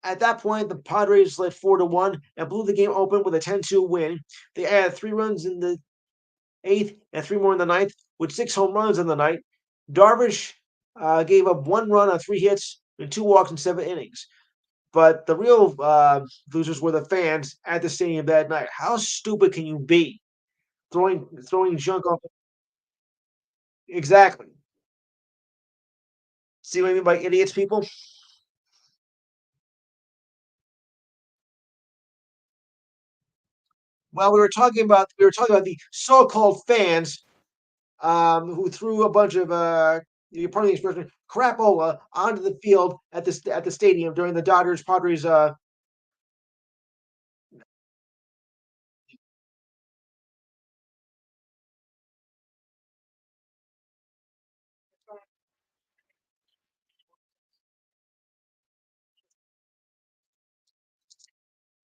At that point, the Padres led 4-1 and blew the game open with a 10-2 win. They added 3 runs in the eighth and 3 more in the ninth, with 6 home runs in the night. Darvish gave up 1 run on 3 hits and 2 walks in 7 innings. But the real losers were the fans at the stadium that night. How stupid can you be? Throwing junk off. Exactly. See what I mean by idiots, people? Well, we were talking about the so-called fans who threw a bunch of you pardon the expression, crapola onto the field at the stadium during the Dodgers Padres.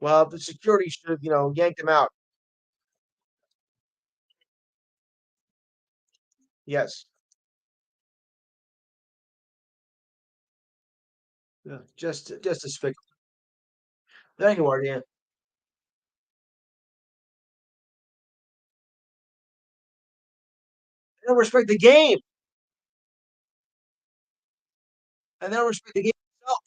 Well, the security should have yanked him out. Yes, yeah, just despicable. There you are, Dan. They don't respect the game, and they don't respect the game itself.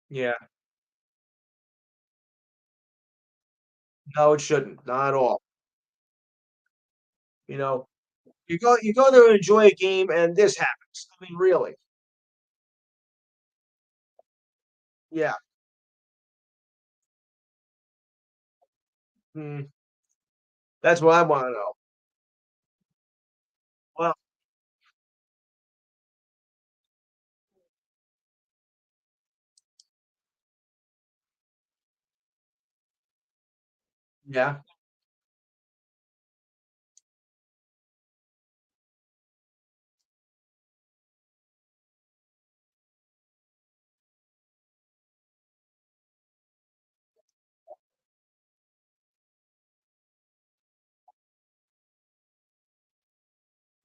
Yeah, no, it shouldn't, not at all. You know, you go there to enjoy a game, and this happens. I mean, really. Yeah. Mm, that's what I want to know. Well, yeah.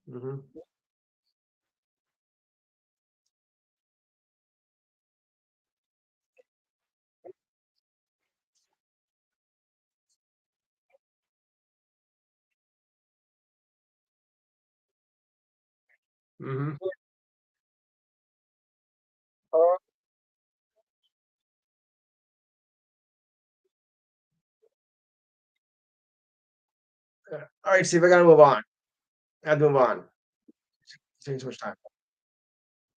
Mhm. Mhm. All right, Steve, I gotta move on. I have to move on. It's taking too much time.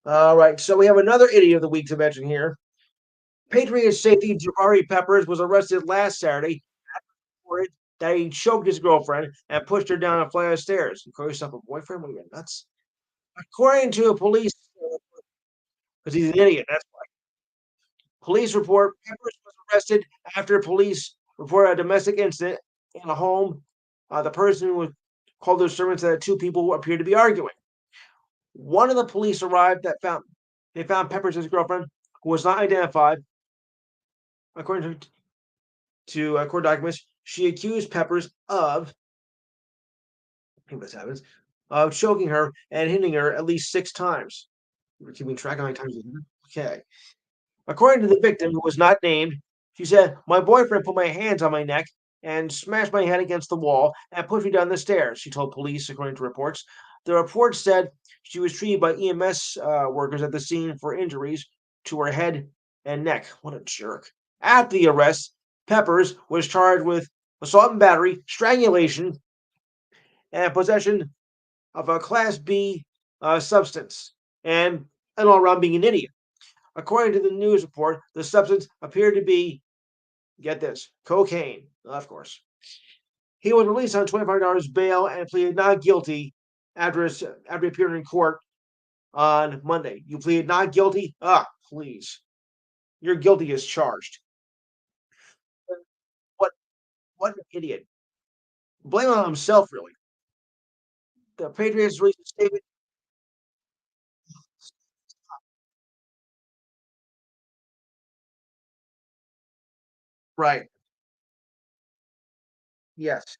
All right, so we have another idiot of the week to mention here. Patriots safety Jabari Peppers was arrested last Saturday for it that he choked his girlfriend and pushed her down a flight of stairs. You call yourself a boyfriend? What are you nuts? According to a police, because he's an idiot. That's why. Police report Peppers was arrested after police reported a domestic incident in a home. The person was called their servants that two people appeared to be arguing. One of the police arrived that found they found Peppers' girlfriend, who was not identified, according to court documents. She accused Peppers of, I think this happens, of choking her and hitting her at least 6 times. You're keeping track of how many times you hit her? Okay. According to the victim, who was not named, she said, "My boyfriend put my hands on my neck and smashed my head against the wall and pushed me down the stairs," she told police, according to reports. The report said she was treated by EMS workers at the scene for injuries to her head and neck. What a jerk. After the arrest, Peppers was charged with assault and battery, strangulation, and possession of a Class B substance, and all around being an idiot. According to the news report, the substance appeared to be, get this, cocaine, of course. He was released on $25 bail and pleaded not guilty after appearing in court on Monday. You pleaded not guilty? Ah, please. You're guilty as charged. What what an idiot. Blame it on himself, really. The Patriots released a statement. Right. Yes.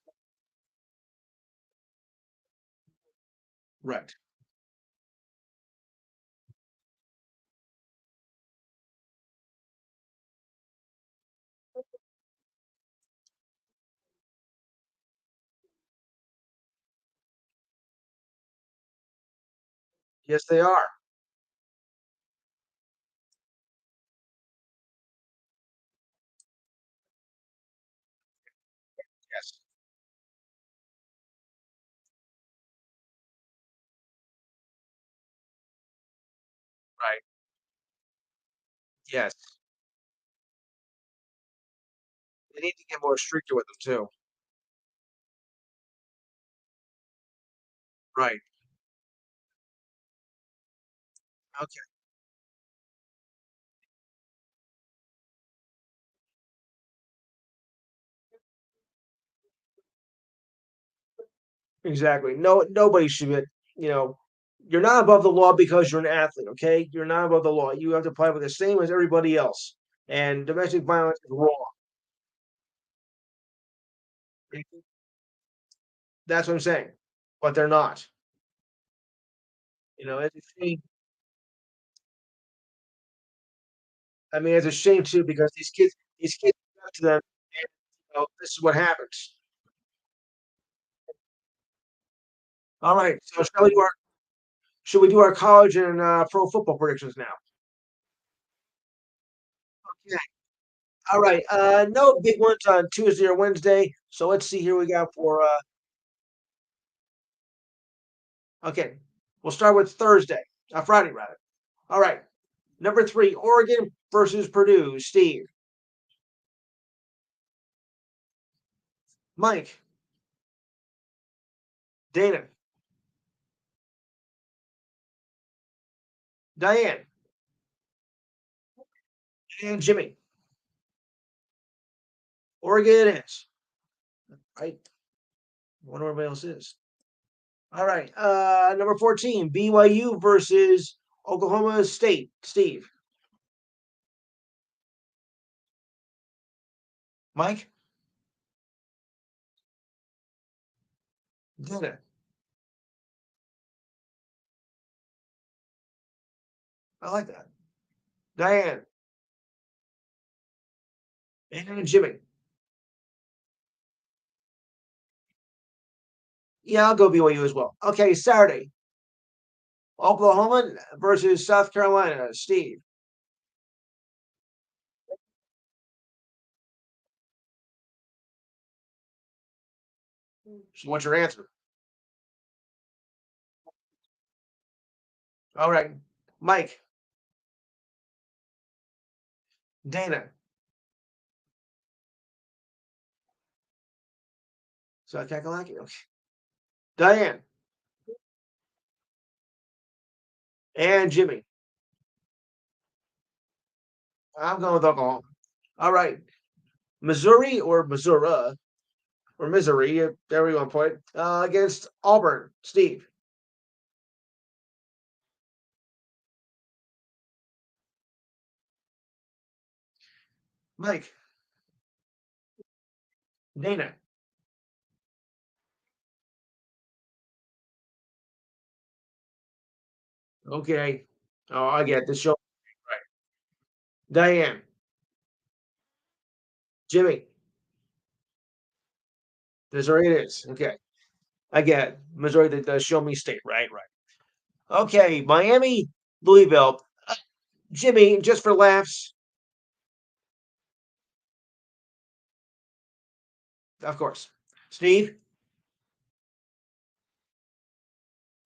Right. Yes, they are. Yes. Right. Yes. They need to get more stricter with them too. Right. Okay. Exactly. No, nobody should be, you know, you're not above the law because you're an athlete, okay? You're not above the law. You have to apply for the same as everybody else. And domestic violence is wrong. That's what I'm saying. But they're not. It's a shame. I mean, it's a shame too because these kids go up to them, and this is what happens. All right. So should we do our college and pro football predictions now? Yeah. All right. No big ones on Tuesday or Wednesday. So let's see here we got for okay. We'll start with Thursday. Friday rather. All right. Number three, Oregon versus Purdue. Steve, Mike, Dana, Diane, and Jimmy. Oregon it is. Right. I wonder what everybody else is. All right. Number 14, BYU versus Oklahoma State. Steve, Mike, Dana. I like that. Diane and Jimmy. Yeah, I'll go BYU as well. Okay, Saturday, Oklahoma versus South Carolina. Steve. So what's your answer? All right, Mike, Dana, South Carolina. Okay. Diane and Jimmy. I'm going with Oklahoma. All right, Missouri or Missouri or Missouri, there we want to put it, against Auburn. Steve, Mike, Dana. Okay. Oh, I get this show. Right. Diane, Jimmy, Missouri it is. Okay. I get it. Missouri, the show me state. Right, right. Okay. Miami, Louisville. Jimmy, just for laughs, of course. Steve,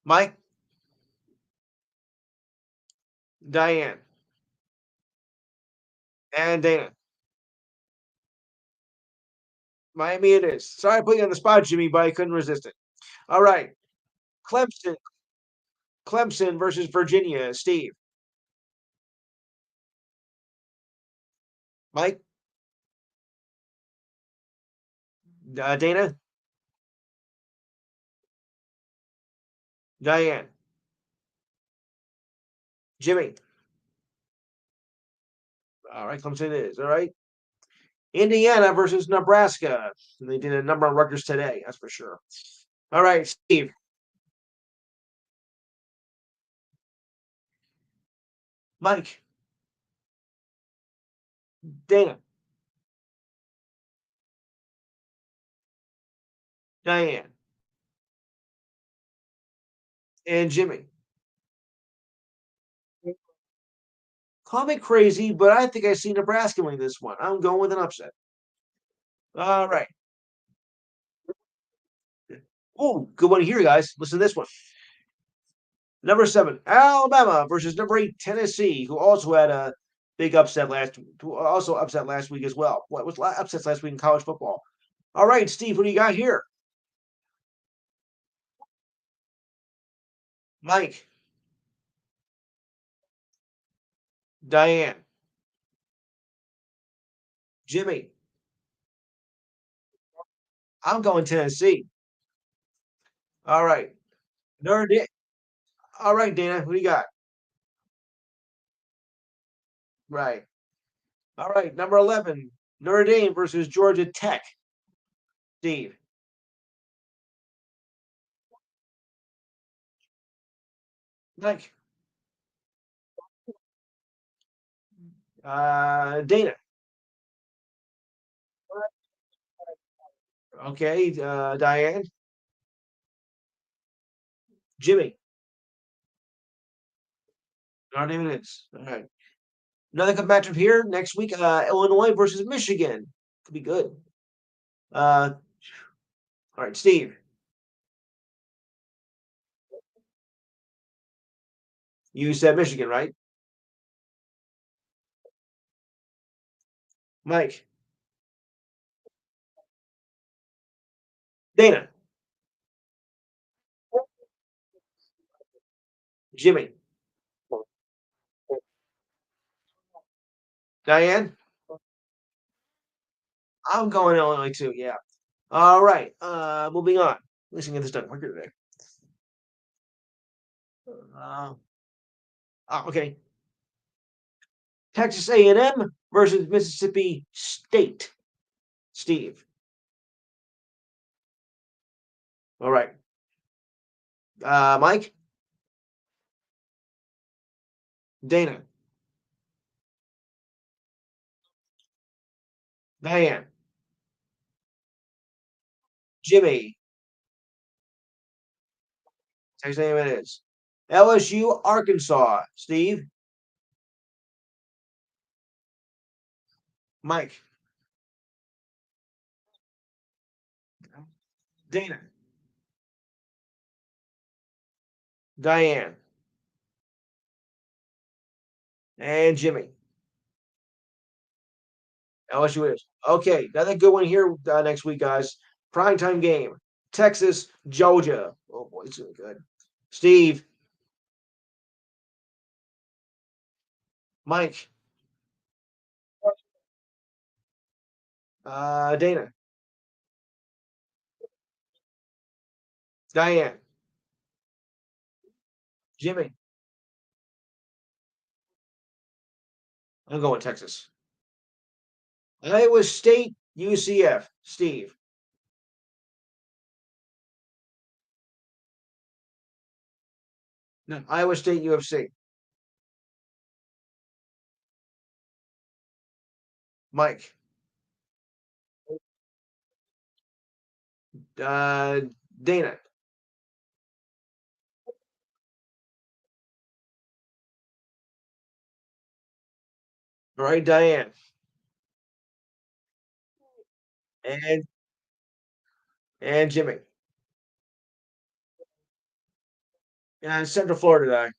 Mike, Diane, and Dana. Miami it is. Sorry I put you on the spot, Jimmy, but I couldn't resist it. All right. Clemson, Clemson versus Virginia. Steve, Mike, Dana, Diane, Jimmy. All right, Clemson it is. All right. Indiana versus Nebraska. They did a number on Rutgers today, that's for sure. All right, Steve, Mike, Dana, Diane, and Jimmy. Call me crazy, but I think I see Nebraska winning this one. I'm going with an upset. All right. Oh, good one here, guys. Listen to this one. Number 7, Alabama versus number 8, Tennessee, who also had a big upset also upset last week as well. What was upsets last week in college football? All right, Steve, what do you got here? Mike, Diane, Jimmy. I'm going Tennessee. All right. Notre Dame. All right, Dana, what do you got? Right. All right, number 11, Notre Dame versus Georgia Tech. Steve, Mike, Dana. Okay, Diane, Jimmy. Notre Dame it is. All right. Another good matchup here next week. Illinois versus Michigan. Could be good. Uh, all right, Steve. You said Michigan, right? Mike, Dana, Jimmy, Diane. I'm going Illinois too. Yeah. All right. Moving on. At least I can get this done quicker today. Uh, okay. Texas A&M versus Mississippi State. Steve. All right. Mike, Dana. Diane. Jimmy. Texas name it is. LSU, Arkansas. Steve. Mike. Dana. Diane. And Jimmy. LSU is. Okay, another good one here next week, guys. Primetime game. Texas, Georgia. Oh boy, it's really good. Steve. Mike. Dana. Diane. Jimmy. I'm going Texas. Iowa State, UCF. Steve. No, Iowa State, UFC. Mike. Uh, Dana. All right, Diane. And Jimmy. And Central Florida.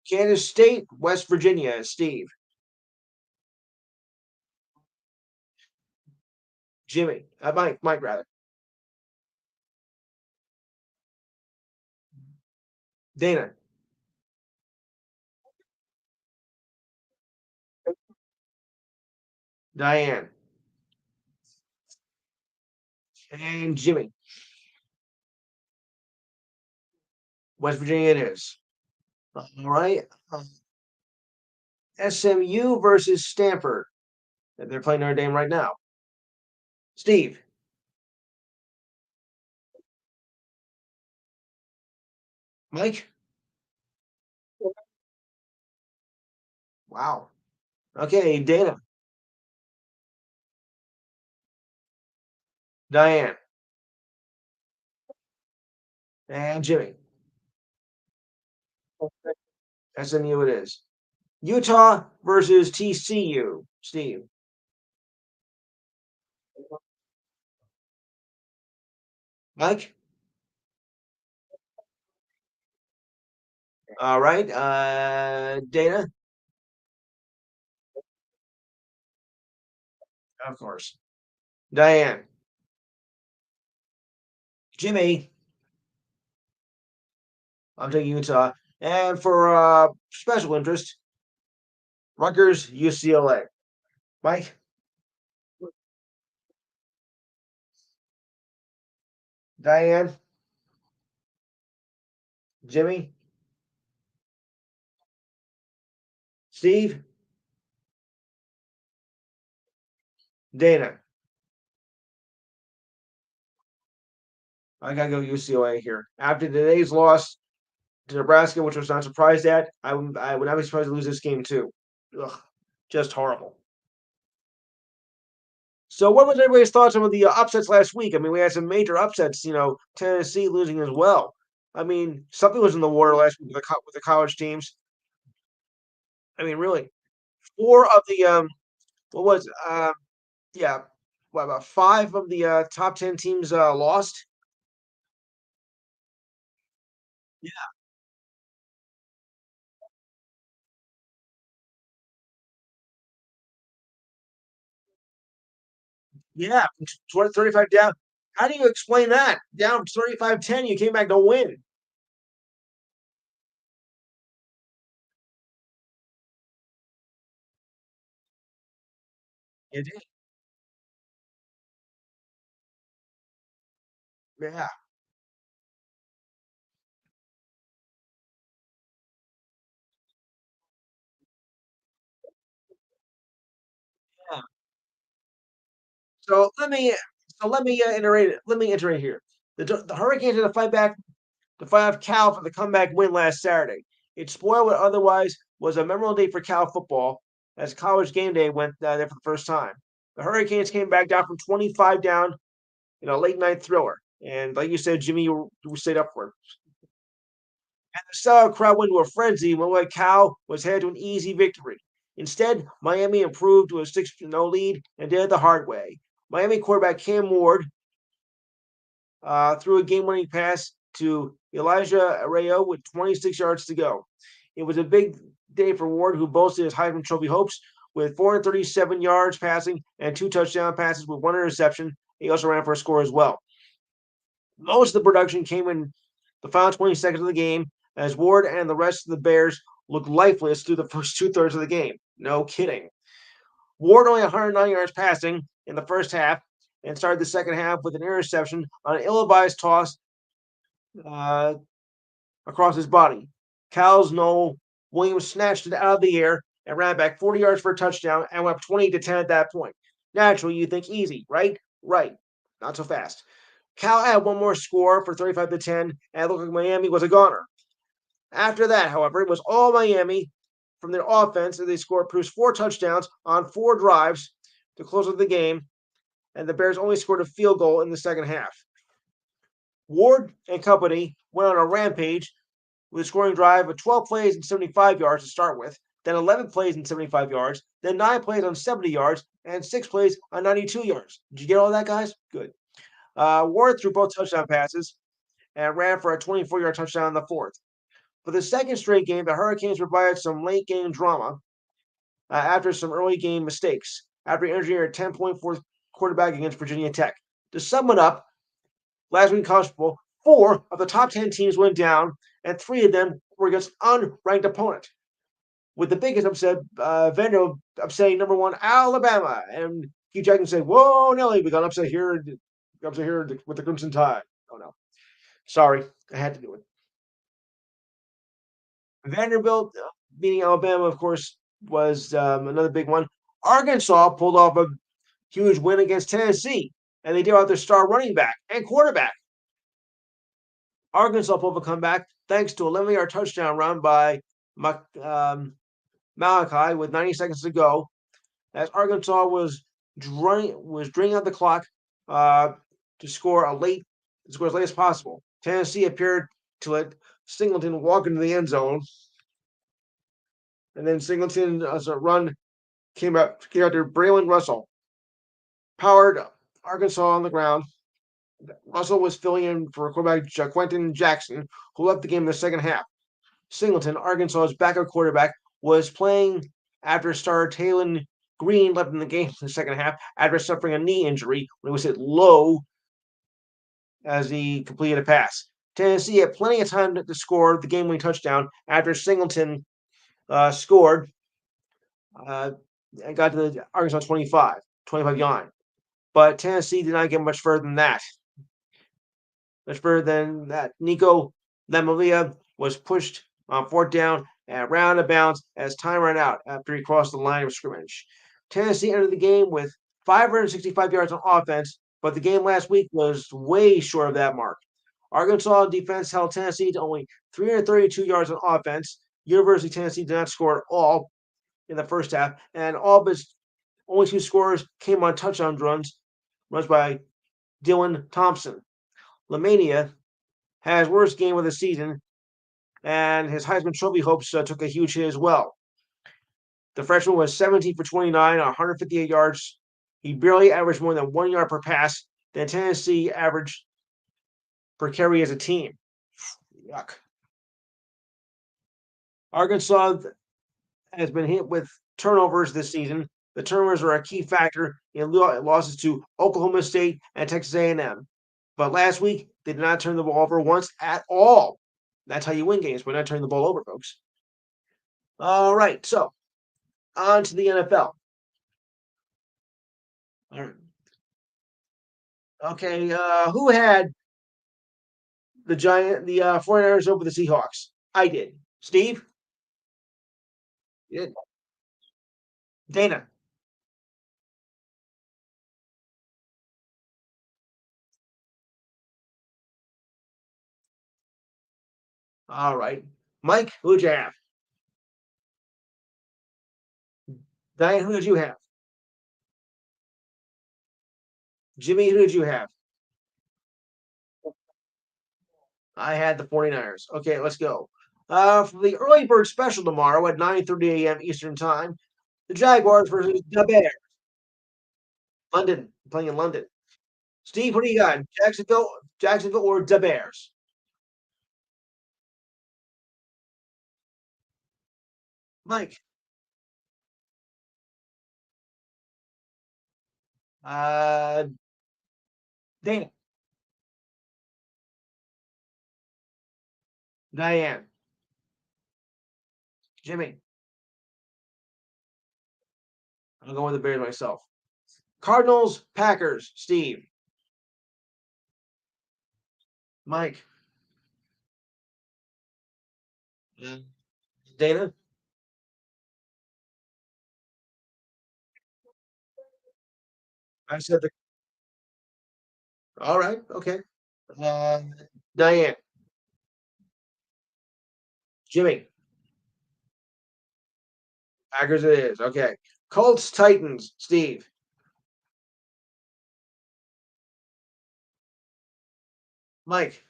Kansas State, West Virginia. Steve. Jimmy. Mike rather. Dana. Diane. And Jimmy. West Virginia it is. All right. SMU versus Stanford. They're playing Notre Dame right now. Steve. Mike. Wow. Okay, Dana. Diane. And Jimmy. SMU it is. Utah versus TCU. Steve. Mike. All right. Dana. Of course. Diane. Jimmy. I'm taking Utah. And for special interest, Rutgers, UCLA. Mike. Diane. Jimmy. Steve. Dana. I gotta go UCLA here. After today's loss to Nebraska, which I was not surprised at, I would not be surprised to lose this game too. Ugh, just horrible. So, what was everybody's thoughts on the upsets last week? I mean, we had some major upsets. Tennessee losing as well. I mean, something was in the water last week with the college teams. I mean, really, four of the what was yeah, what about five of the top 10 teams lost? Yeah, yeah, 35 down. How do you explain that? Down 35-10, you came back to win. You did. Yeah, yeah. So let me iterate. Let me iterate here. The Hurricanes had to fight back to fight off Cal for the comeback win last Saturday. It spoiled what otherwise was a memorable day for Cal football as college game day went there for the first time. The Hurricanes came back down from 25 down in a late night thriller. And like you said, Jimmy, you stayed up for it. And the sellout crowd went into a frenzy when like Cal was headed to an easy victory. Instead, Miami improved to a 6-0 lead and did it the hard way. Miami quarterback Cam Ward threw a game-winning pass to Elijah Arreo with 26 yards to go. It was a big day for Ward, who boasted his Heisman Trophy hopes with 437 yards passing and 2 touchdown passes with 1 interception. He also ran for a score as well. Most of the production came in the final 20 seconds of the game as Ward and the rest of the Bears looked lifeless through the first 2/3 of the game. No kidding. Ward only 109 yards passing in the first half and started the second half with an interception on an ill-advised toss uh, across his body. Cal's Noel Williams snatched it out of the air and ran back 40 yards for a touchdown and went up 20-10 at that point. Naturally, you think easy, right? Right. Not so fast. Cal had one more score for 35-10, and it looked like Miami was a goner. After that, however, it was all Miami from their offense as they produced 4 touchdowns on 4 drives to close out the game, and the Bears only scored a field goal in the second half. Ward and company went on a rampage with a scoring drive of 12 plays and 75 yards to start with, then 11 plays and 75 yards, then 9 plays on 70 yards, and 6 plays on 92 yards. Did you get all that, guys? Good. Ward threw both touchdown passes and ran for a 24-yard touchdown in the fourth. For the second straight game, the Hurricanes provided some late game drama after some early game mistakes, after injuring a 10-point fourth quarterback against Virginia Tech. To sum it up, last week in college football, 4 of the top 10 teams went down, and 3 of them were against unranked opponent. With the biggest upset, Vanderbilt upsetting number 1 Alabama, and Hugh Jackson said, "Whoa, Nelly, we got upset here with the Crimson Tide." Oh no, sorry, I had to do it. Vanderbilt beating Alabama, of course, was another big one. Arkansas pulled off a huge win against Tennessee, and they did out their star running back and quarterback. Arkansas pulled a comeback thanks to a 11-yard touchdown run by Malachi with 90 seconds to go, as Arkansas was draining out the clock to score as late as possible. Tennessee appeared to let Singleton walk into the end zone, and then Singleton, as a run, came out to Braylon Russell, powered Arkansas on the ground. Russell was filling in for quarterback Quentin Jackson, who left the game in the second half. Singleton, Arkansas's backup quarterback, was playing after starter Taylon Green left in the game in the second half after suffering a knee injury when he was hit low as he completed a pass. Tennessee had plenty of time to score the game-winning touchdown after Singleton scored and got to the Arkansas 25 yard. But Tennessee did not get much further than that. Nico Lamavia was pushed on 4th down and ran out of bounds as time ran out after he crossed the line of scrimmage. Tennessee entered the game with 565 yards on offense, but the game last week was way short of that mark. Arkansas defense held Tennessee to only 332 yards on offense. University of Tennessee did not score at all in the first half, and all but only 2 scores came on touchdown runs by Dylan Thompson. LaMania had his worst game of the season, and his Heisman Trophy hopes took a huge hit as well. The freshman was 17 for 29, 158 yards. He barely averaged more than 1 yard per pass than Tennessee averaged per carry as a team. Yuck. Arkansas has been hit with turnovers this season. The turnovers are a key factor in losses to Oklahoma State and Texas A&M. But last week, they did not turn the ball over once at all. That's how you win games, by not turning the ball over, folks. All right, so on to the NFL. All right. Okay, who had the 49ers over the Seahawks? I did. Steve? You did. Dana? All right. Mike, who'd you have? Diane, who did you have? Jimmy, who did you have? I had the 49ers. Okay, let's go. For the early bird special tomorrow at 9:30 a.m. Eastern Time, the Jaguars versus the Bears. London, playing in London. Steve, what do you got? Jacksonville, or the Bears? Mike, uh, Dana, Diane, Jimmy. I'm going with the Bears myself. Cardinals, Packers, Steve, Mike, uh, Dana. I said the. All right, okay. Uh, Diane, Jimmy, Packers. It is okay. Colts, Titans, Steve, Mike.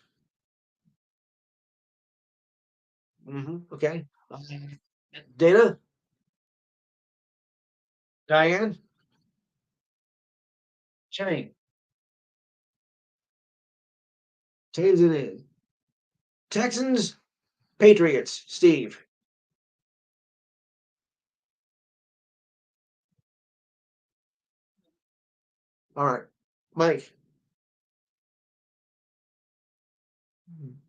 Okay. Dana, Diane, Jimmy. Titans. It is. Texans, Patriots, Steve. All right, Mike,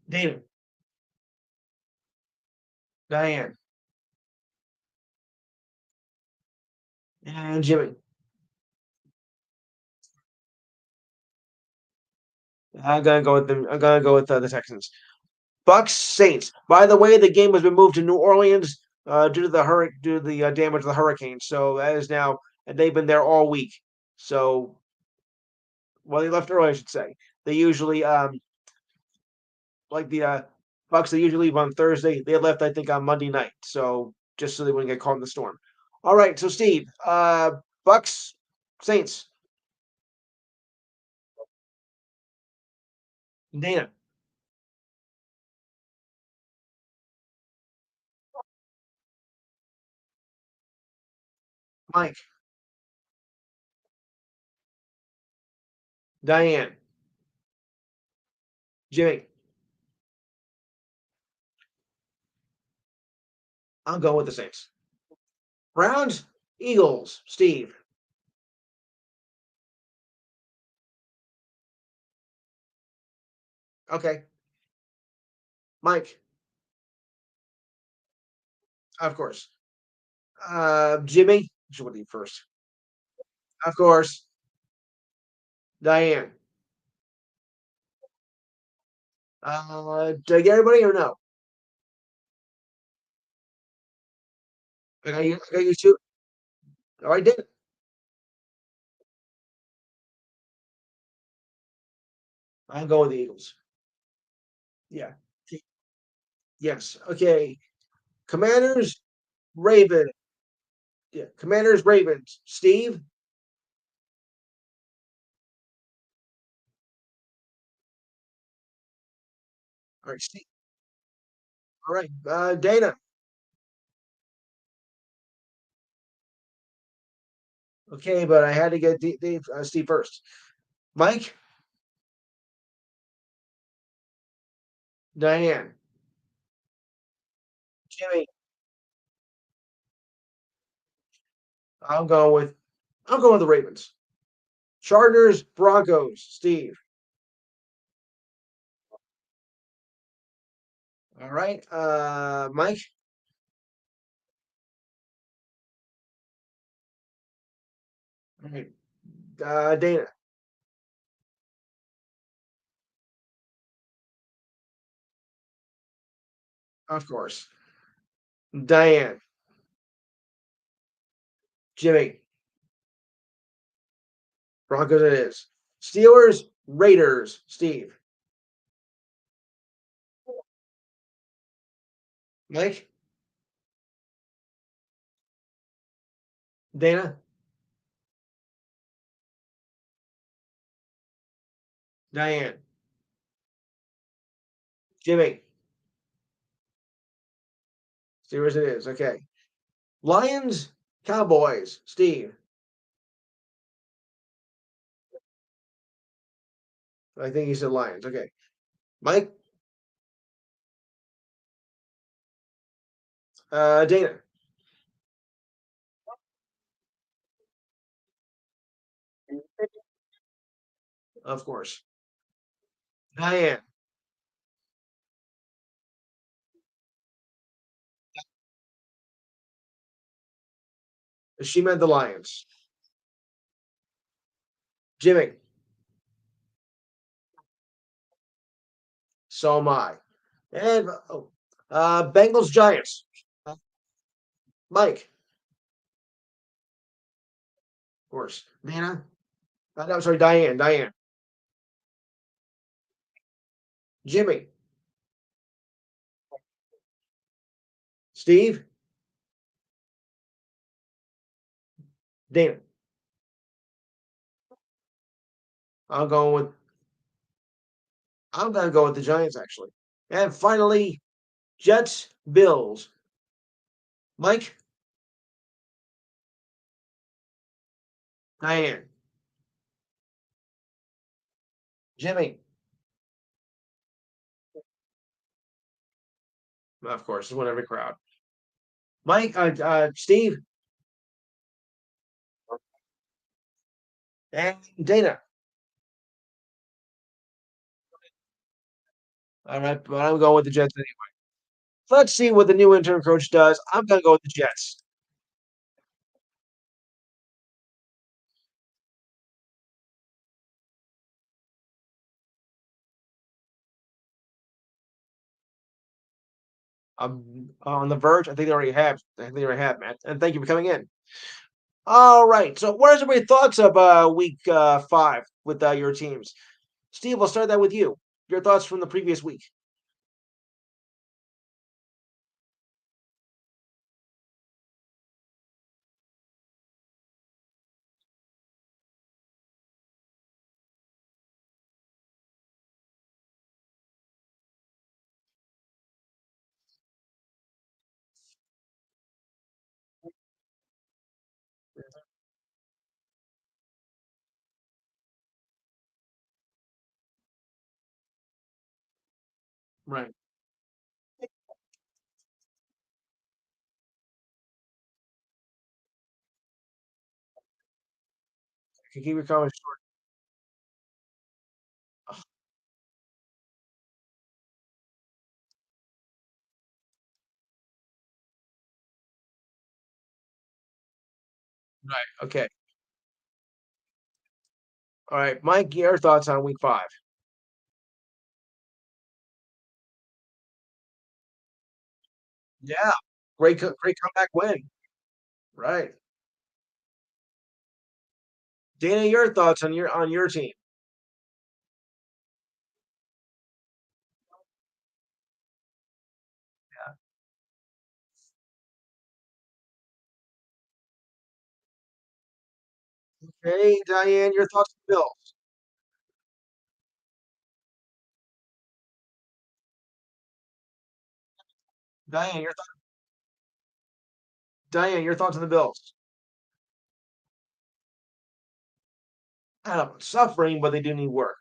Dana, Diane, and Jimmy. I'm gonna go with the Texans. Bucks Saints. By the way, the game has been moved to New Orleans due to the damage of the hurricane. So that is now, and they've been there all week. So well, they left early, I should say. They usually like the Bucks. They usually leave on Thursday. They left, I think, on Monday night. So just so they wouldn't get caught in the storm. All right. So Steve, Bucks Saints. Dana, Mike, Diane, Jimmy. I'm going with the Saints. Browns, Eagles, Steve. Okay. Mike, of course. Jimmy, should we do first? Of course. Diane. Did I get everybody or no? I got you two. Oh, I did. I'm going with the Eagles. Yeah. Yes. Okay. Commanders, Raven. Yeah. Commanders, Ravens. Steve. All right. Steve. All right. Dana. Okay, but I had to get Steve first. Mike, Diane, Jimmy. I'm going with I'm going with the Ravens. Chargers, Broncos. Steve. All right. Mike. All right. Dana. Of course. Diane. Jimmy. Broncos it is. Steelers, Raiders. Steve. Mike, Dana, Diane, Jimmy. Steelers it is. Okay. Lions, Cowboys, Steve. I think he said Lions. Okay. Mike, Dana, of course. Diane, she meant the Lions. Jimmy, so am I. And Bengals, Giants. Mike, of course. Dana, no, sorry, Diane, Diane. Jimmy, Steve, Dana. I'm going with I'm gonna go with the Giants actually. And finally, Jets, Bills. Mike, Diane, Jimmy. Of course, it's one every crowd. Mike, Steve, and Dana. All right, but I'm going with the Jets anyway. Let's see what the new interim coach does. I'm gonna go with the Jets. I'm on the verge. I think they already have. I think they already have, Matt. And thank you for coming in. All right. So, what are everybody's thoughts of week 5 with your teams? Steve, we'll start that with you. Your thoughts from the previous week. Right. Can keep your comments short. Ugh, right. Okay. All right. Mike, your thoughts on week 5? Yeah. Great comeback win. Right. Dana, your thoughts on your team? Okay, Diane, your thoughts on the Bills. Diane, your thoughts on the Bills. I don't know, suffering, but they do need work.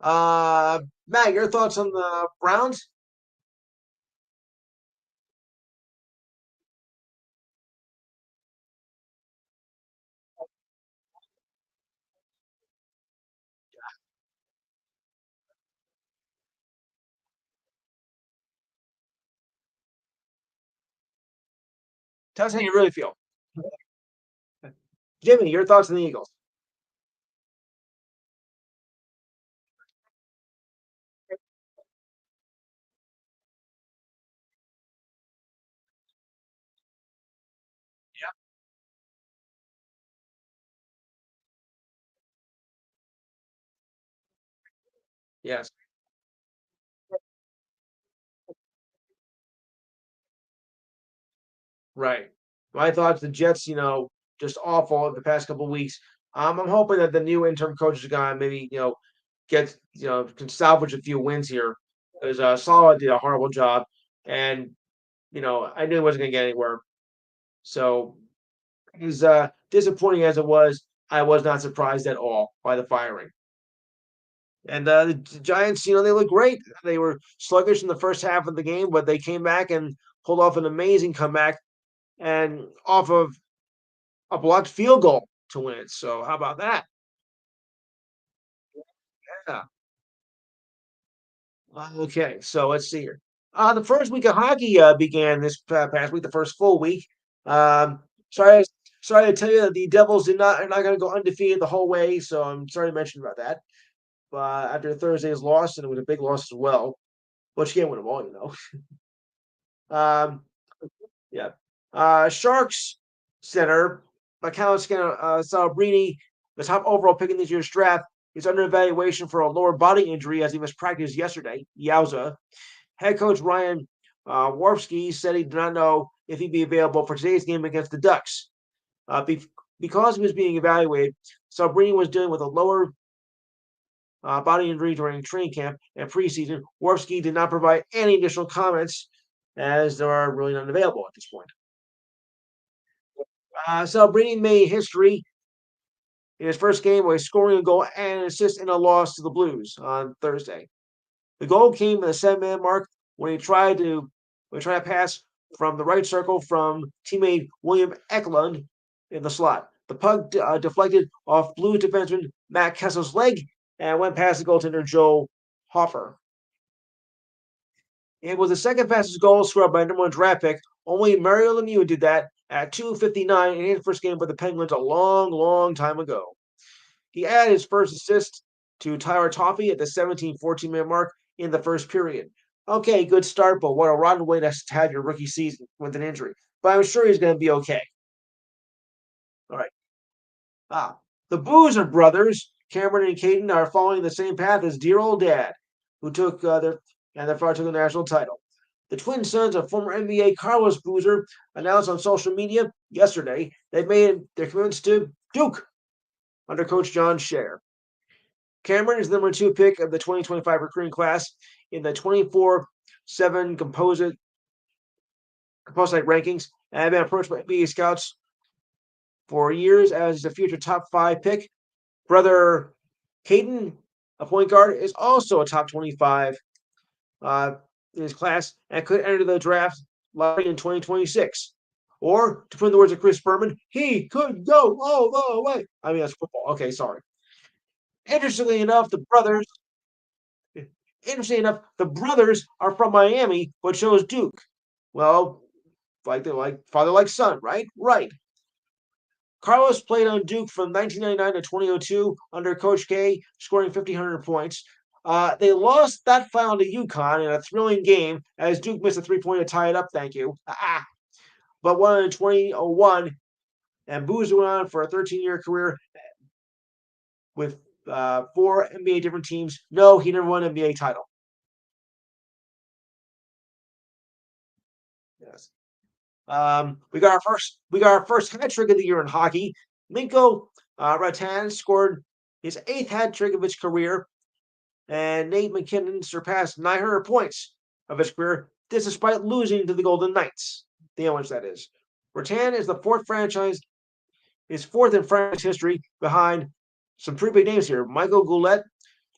Matt, your thoughts on the Browns? Tell us how you really feel. Jimmy, your thoughts on the Eagles. Yes. Right. My thoughts, the Jets, just awful the past couple of weeks. I'm hoping that the new interim coach is gonna maybe, get can salvage a few wins here. Because Salah did a horrible job, and I knew he wasn't gonna get anywhere. So as disappointing as it was, I was not surprised at all by the firing. And the Giants, they look great. They were sluggish in the first half of the game, but they came back and pulled off an amazing comeback and off of a blocked field goal to win it. So how about that? Yeah. Okay, so let's see here. The first week of hockey began this past week, the first full week. Um, sorry, sorry to tell you that the Devils are not going to go undefeated the whole way. So I'm sorry to mention about that. But after Thursday's loss, and it was a big loss as well, but you can't win them all. Um, yeah. Sharks center Mikhail Salabrini, the top overall pick in this year's draft, is under evaluation for a lower body injury as he missed practice yesterday. Yowza. Head coach Ryan Warpski said he did not know if he'd be available for today's game against the Ducks. Because he was being evaluated, Salabrini was dealing with a lower body injury during training camp and preseason. Warpski did not provide any additional comments as they are really not available at this point. Salabrini made history in his first game by scoring a goal and an assist in a loss to the Blues on Thursday. The goal came in the 7-minute mark when he tried to pass from the right circle from teammate William Eklund in the slot. The puck deflected off Blue defenseman Matt Kessel's leg and went past the goaltender Joe Hoffer. It was the second fastest goal scored by a number one draft pick. Only Mario Lemieux did that at 2:59 in his first game for the Penguins a long, long time ago. He added his first assist to Tyler Toffee at the 17-14 minute mark in the first period. Okay, good start, but what a rotten way to have your rookie season with an injury. But I'm sure he's going to be okay. All right. The Boozer brothers, Cameron and Caden, are following the same path as dear old dad, who took their father took the national title. The twin sons of former NBA Carlos Boozer announced on social media yesterday they've made their commitments to Duke under Coach John Scher. Cameron is the number 2 pick of the 2025 recruiting class in the 24/7 composite rankings and have been approached by NBA scouts for years as a future top 5 pick. Brother Caden, a point guard, is also a top 25 in his class and could enter the draft lottery in 2026. Or, to put in the words of Chris Berman, he could go all the way. I mean, that's football. Okay, sorry. Interestingly enough, the brothers Interesting enough, the brothers are from Miami, but chose Duke. Well, like father like son, right? Right. Carlos played on Duke from 1999 to 2002 under Coach K, scoring 1,500 points. They lost that final to UConn in a thrilling game as Duke missed a three-pointer to tie it up. Thank you. But won in 2001, and Boozer went on for a 13-year career with 4 NBA different teams. No, he never won an NBA title. Yes. We got our first hat trick of the year in hockey. Minko Ratan scored his 8th hat trick of his career, and Nate McKinnon surpassed 900 points of his career. This despite losing to the Golden Knights. The Avalanche, that is. Ratan is fourth in franchise history behind some pretty big names here: Michael Goulet,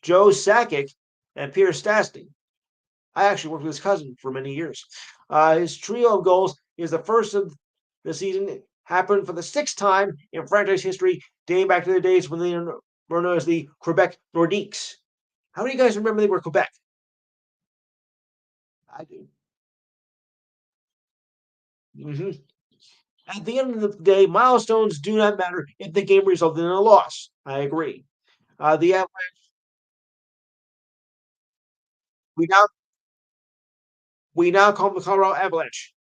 Joe Sakic, and Peter Stastny. I actually worked with his cousin for many years. His trio of goals is the first of the season. It happened for the 6th time in franchise history, dating back to the days when they were known as the Quebec Nordiques. How many of you guys remember they were Quebec? I do. hmm At the end of the day, milestones do not matter if the game resulted in a loss. I agree. The we now we now call them the Colorado Avalanche.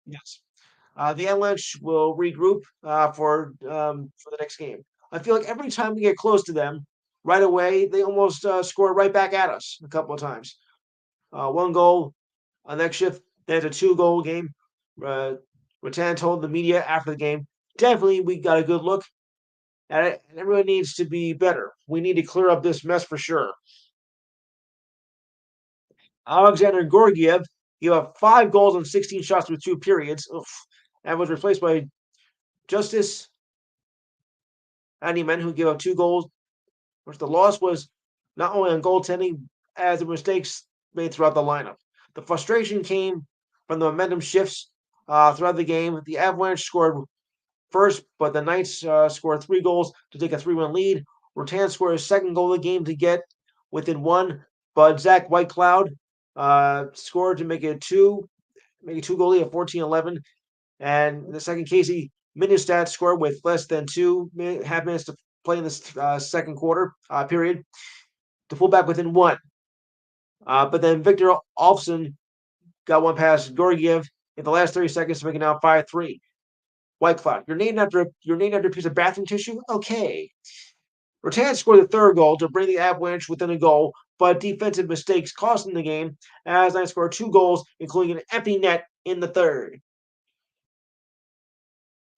Yes. The Avalanche will regroup for the next game. I feel like every time we get close to them, right away they almost score right back at us a couple of times. One goal on next shift, and it's a 2-goal game. Rattan told the media after the game, definitely we got a good look at it, and everyone needs to be better. We need to clear up this mess for sure. Alexander Gorgiev gave up 5 goals and 16 shots with 2 periods, and was replaced by Justice Andyman, who gave up 2 goals, which the loss was not only on goaltending, as the mistakes made throughout the lineup. The frustration came from the momentum shifts throughout the game. The Avalanche scored first, but the Knights scored 3 goals to take a 3-1 lead. Rattan scored his second goal of the game to get within 1, but Zach Whitecloud scored to make it a 2-goal lead at 14-11. And in the second, Casey Ministat scored with less than 2.5 minutes to play in this second quarter period to pull back within 1. But then Victor Olofsson got one past Gorgiev in the last 30 seconds to make it now 5-3. Whitecloud, you're named after a piece of bathroom tissue? Okay. Rattan scored the third goal to bring the Avalanche within a goal, but defensive mistakes cost them the game, as they scored 2 goals, including an empty net in the third.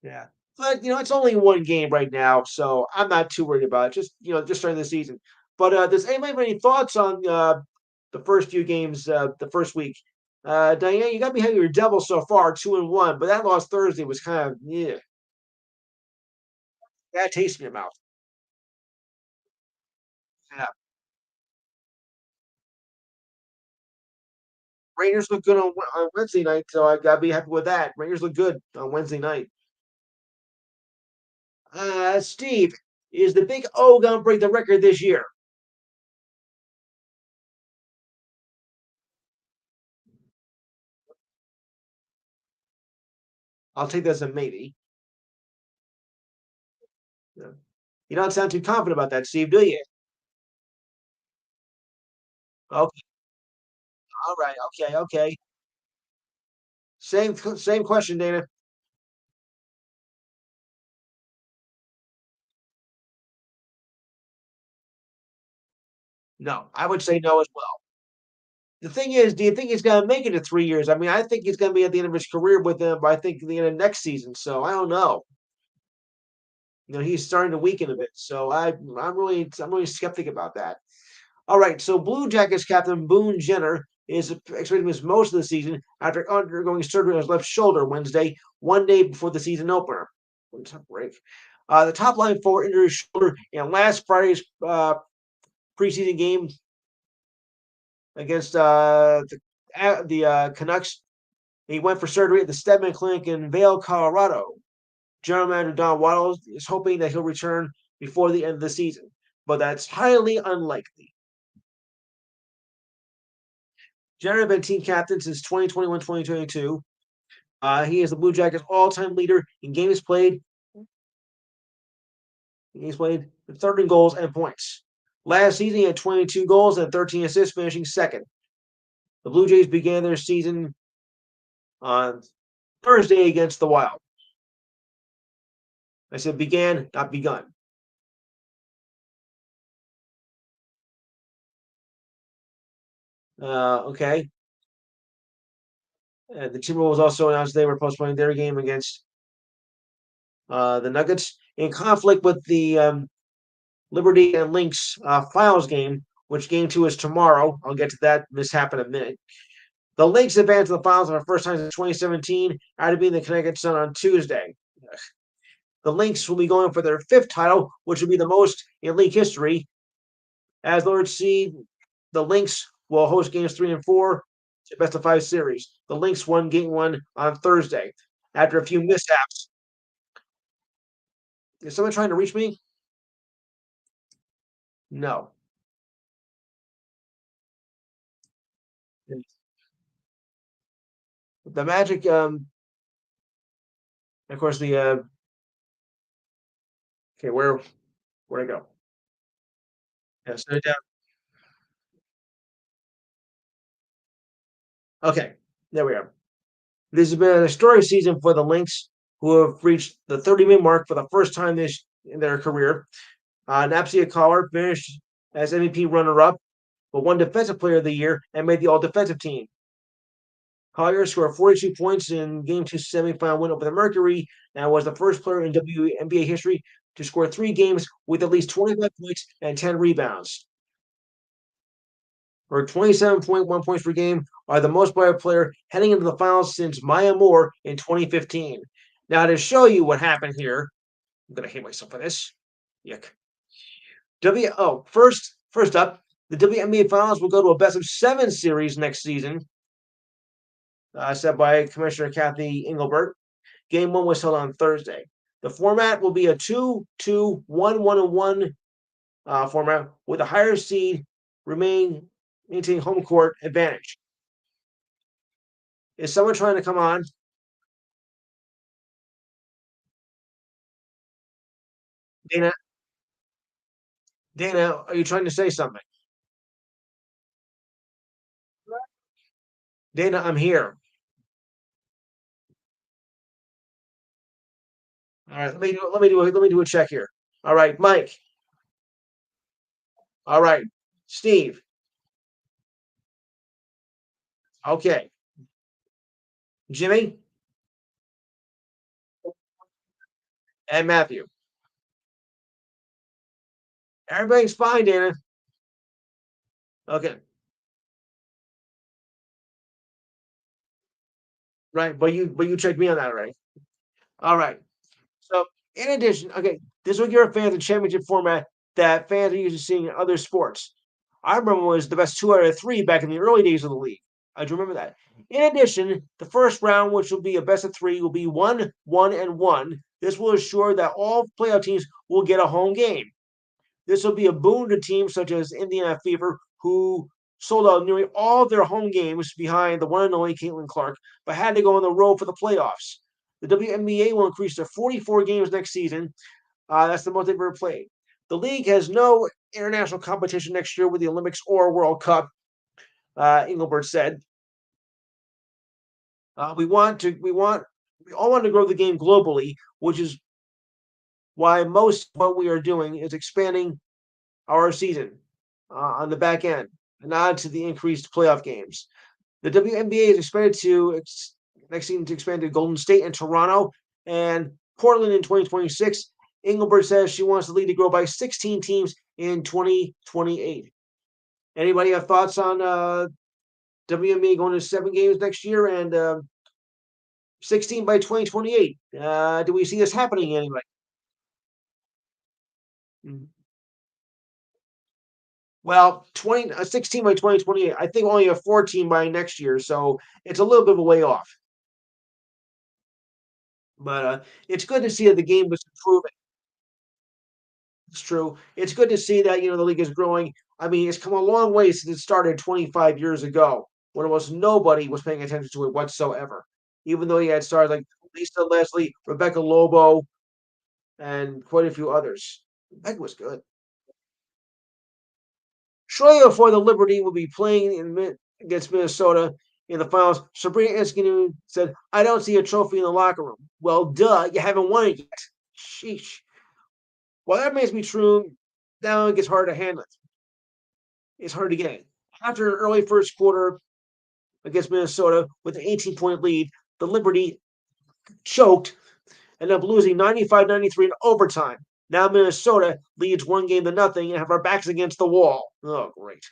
Yeah. But it's only 1 game right now, so I'm not too worried about it. Just starting the season. But does anybody have any thoughts on the first few games, the first week? Diane, you got behind your Devils so far, 2-1, but that loss Thursday was kind of bad taste in your mouth. Yeah. Rangers look good on Wednesday night, so I gotta be happy with that. Rangers look good on Wednesday night. Steve, is the Big O gonna break the record this year? I'll take that as a maybe. Yeah. You don't sound too confident about that, Steve, do you? Okay, all right, okay. Same question, Dana. No, I would say no as well. The thing is, do you think he's gonna make it to 3 years? I mean, I think he's gonna be at the end of his career with them. I think the end of next season. So I don't know. He's starting to weaken a bit. So I'm really skeptic about that. All right, so Blue Jackets captain Boone Jenner is expected to miss most of the season after undergoing surgery on his left shoulder Wednesday, 1 day before the season opener. What a break. The top line forward injured his shoulder in last Friday's preseason game against the Canucks. He went for surgery at the Stedman Clinic in Vail, Colorado. General Manager Don Waddle is hoping that he'll return before the end of the season, but that's highly unlikely. Jenner has been team captain since 2021-2022. He is the Blue Jackets' all-time leader in games played. He's played 13 goals and points. Last season, he had 22 goals and 13 assists, finishing second. The Blue Jays began their season on Thursday against the Wild. I said began, not begun. Okay. The Timberwolves also announced they were postponing their game against the Nuggets in conflict with the Liberty and Lynx finals game, which game 2 is tomorrow. I'll get to that mishap in a minute. The Lynx advanced to the finals for the first time since 2017 after beating the Connecticut Sun on Tuesday. The Lynx will be going for their 5th title, which will be the most in league history. As Lord seed, the Lynx will host games 3 and 4, best of 5 series. The Lynx won game 1 on Thursday after a few mishaps. Is someone trying to reach me? No. The Magic, of course, the okay, where'd I go? Yeah, set it down. Okay, there we are. This has been a historic season for the Lynx, who have reached the 30-win mark for the first time in their career. Napsia Collar finished as MVP runner-up, but won Defensive Player of the Year and made the All-Defensive team. Collier scored 42 points in Game 2 semifinal win over the Mercury and was the first player in WNBA history to score 3 games with at least 25 points and 10 rebounds. Her 27.1 points per game are the most by a player heading into the finals since Maya Moore in 2015. Now, to show you what happened here, I'm going to hate myself for this. Yuck. First up, the WNBA Finals will go to a best-of-7 series next season, set by Commissioner Kathy Engelbert. Game 1 was held on Thursday. The format will be a 2-2, 1-1-1 format with a higher seed maintaining home court advantage. Is someone trying to come on? Dana, Dana, are you trying to say something? Dana, I'm here. All right, let me do a check here. All right, Mike. All right, Steve. Okay, Jimmy and Matthew. Everything's fine, Dana. Okay, right, but you checked me on that already. All right. So in addition, okay, this will give fans a championship format that fans are used to seeing in other sports. I remember it was the best 2 out of 3 back in the early days of the league. I do remember that. In addition, the first round, which will be a best of 3, will be 1-1-1. This will ensure that all playoff teams will get a home game. This will be a boon to teams such as Indiana Fever, who sold out nearly all of their home games behind the one and only Caitlin Clark, but had to go on the road for the playoffs. The WNBA will increase to 44 games next season. That's the most they've ever played. The league has no international competition next year with the Olympics or World Cup, Engelbert said. We all want to grow the game globally, which is why most of what we are doing is expanding our season on the back end, a nod to the increased playoff games. The WNBA is expected to next season to expand to Golden State and Toronto and Portland in 2026. Engelbert says she wants the league to grow by 16 teams in 2028. Anybody have thoughts on WNBA going to 7 games next year and 16 by 2028? Do we see this happening anyway? Mhm. Well, 16 by 2028. I think only a 14 by next year, so it's a little bit of a way off. But it's good to see that the game was improving. It's true. It's good to see that the league is growing. I mean, it's come a long way since it started 25 years ago, when almost nobody was paying attention to it whatsoever. Even though you had stars like Lisa Leslie, Rebecca Lobo, and quite a few others. Rebecca was good. Shortly before the Liberty will be playing against Minnesota in the finals, Sabrina Eskinen said, "I don't see a trophy in the locker room." Well, duh, you haven't won it yet. Sheesh. While that may be true, now it gets hard to handle it. It's hard to get it. After an early first quarter against Minnesota with an 18-point lead, the Liberty choked, ended up losing 95-93 in overtime. Now Minnesota leads 1-0 and have our backs against the wall. Oh, great.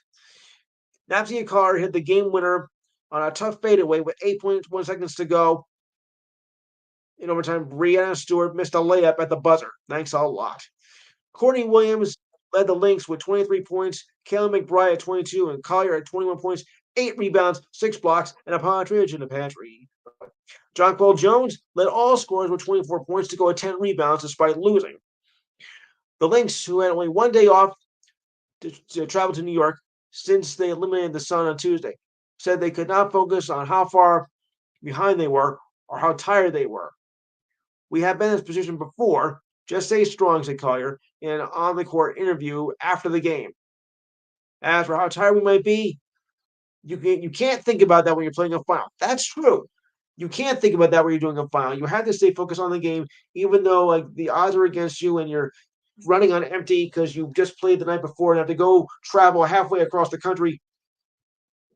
Napsy Carr hit the game winner on a tough fadeaway with 8.1 seconds to go. In overtime, Brianna Stewart missed a layup at the buzzer. Thanks a lot. Courtney Williams led the Lynx with 23 points, Kayla McBride at 22, and Collier at 21 points, 8 rebounds, 6 blocks, and a partridge in the pantry. Jonquel Jones led all scorers with 24 points to go at 10 rebounds despite losing. The Lynx, who had only one day off to travel to New York since they eliminated the Sun on Tuesday, said they could not focus on how far behind they were or how tired they were. We have been in this position before. Just stay strong, said Collier in an on the court interview after the game. As for how tired we might be, you can't think about that when you're playing a final. That's true. You can't think about that when you're doing a final. You have to stay focused on the game, even though like the odds are against you and you're running on empty because you just played the night before and have to go travel halfway across the country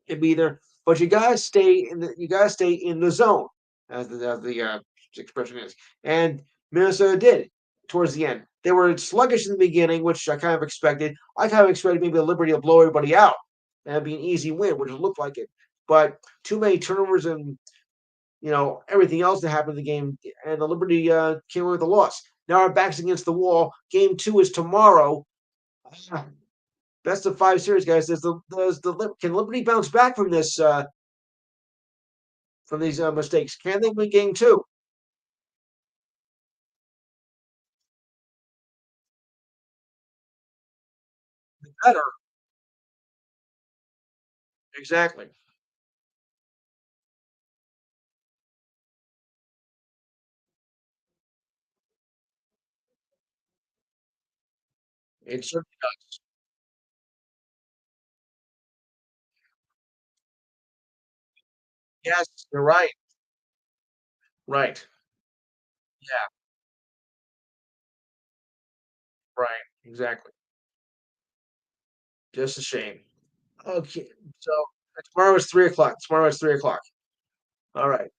and be there. but you gotta stay in the zone, as the expression is. And Minnesota did towards the end. They were sluggish in the beginning, which I kind of expected. I kind of expected maybe the Liberty to blow everybody out and it'd be an easy win, which looked like it. But too many turnovers and everything else that happened in the game, and the Liberty came away with a loss. Now our backs against the wall. Game 2 is tomorrow. Best of 5 series, guys. Can Liberty bounce back from this from these mistakes? Can they win game 2? Better. Exactly. It certainly does. Yes, you're right. Right. Yeah. Right. Exactly. Just a shame. Okay. So tomorrow is 3 o'clock. Tomorrow is 3 o'clock. All right.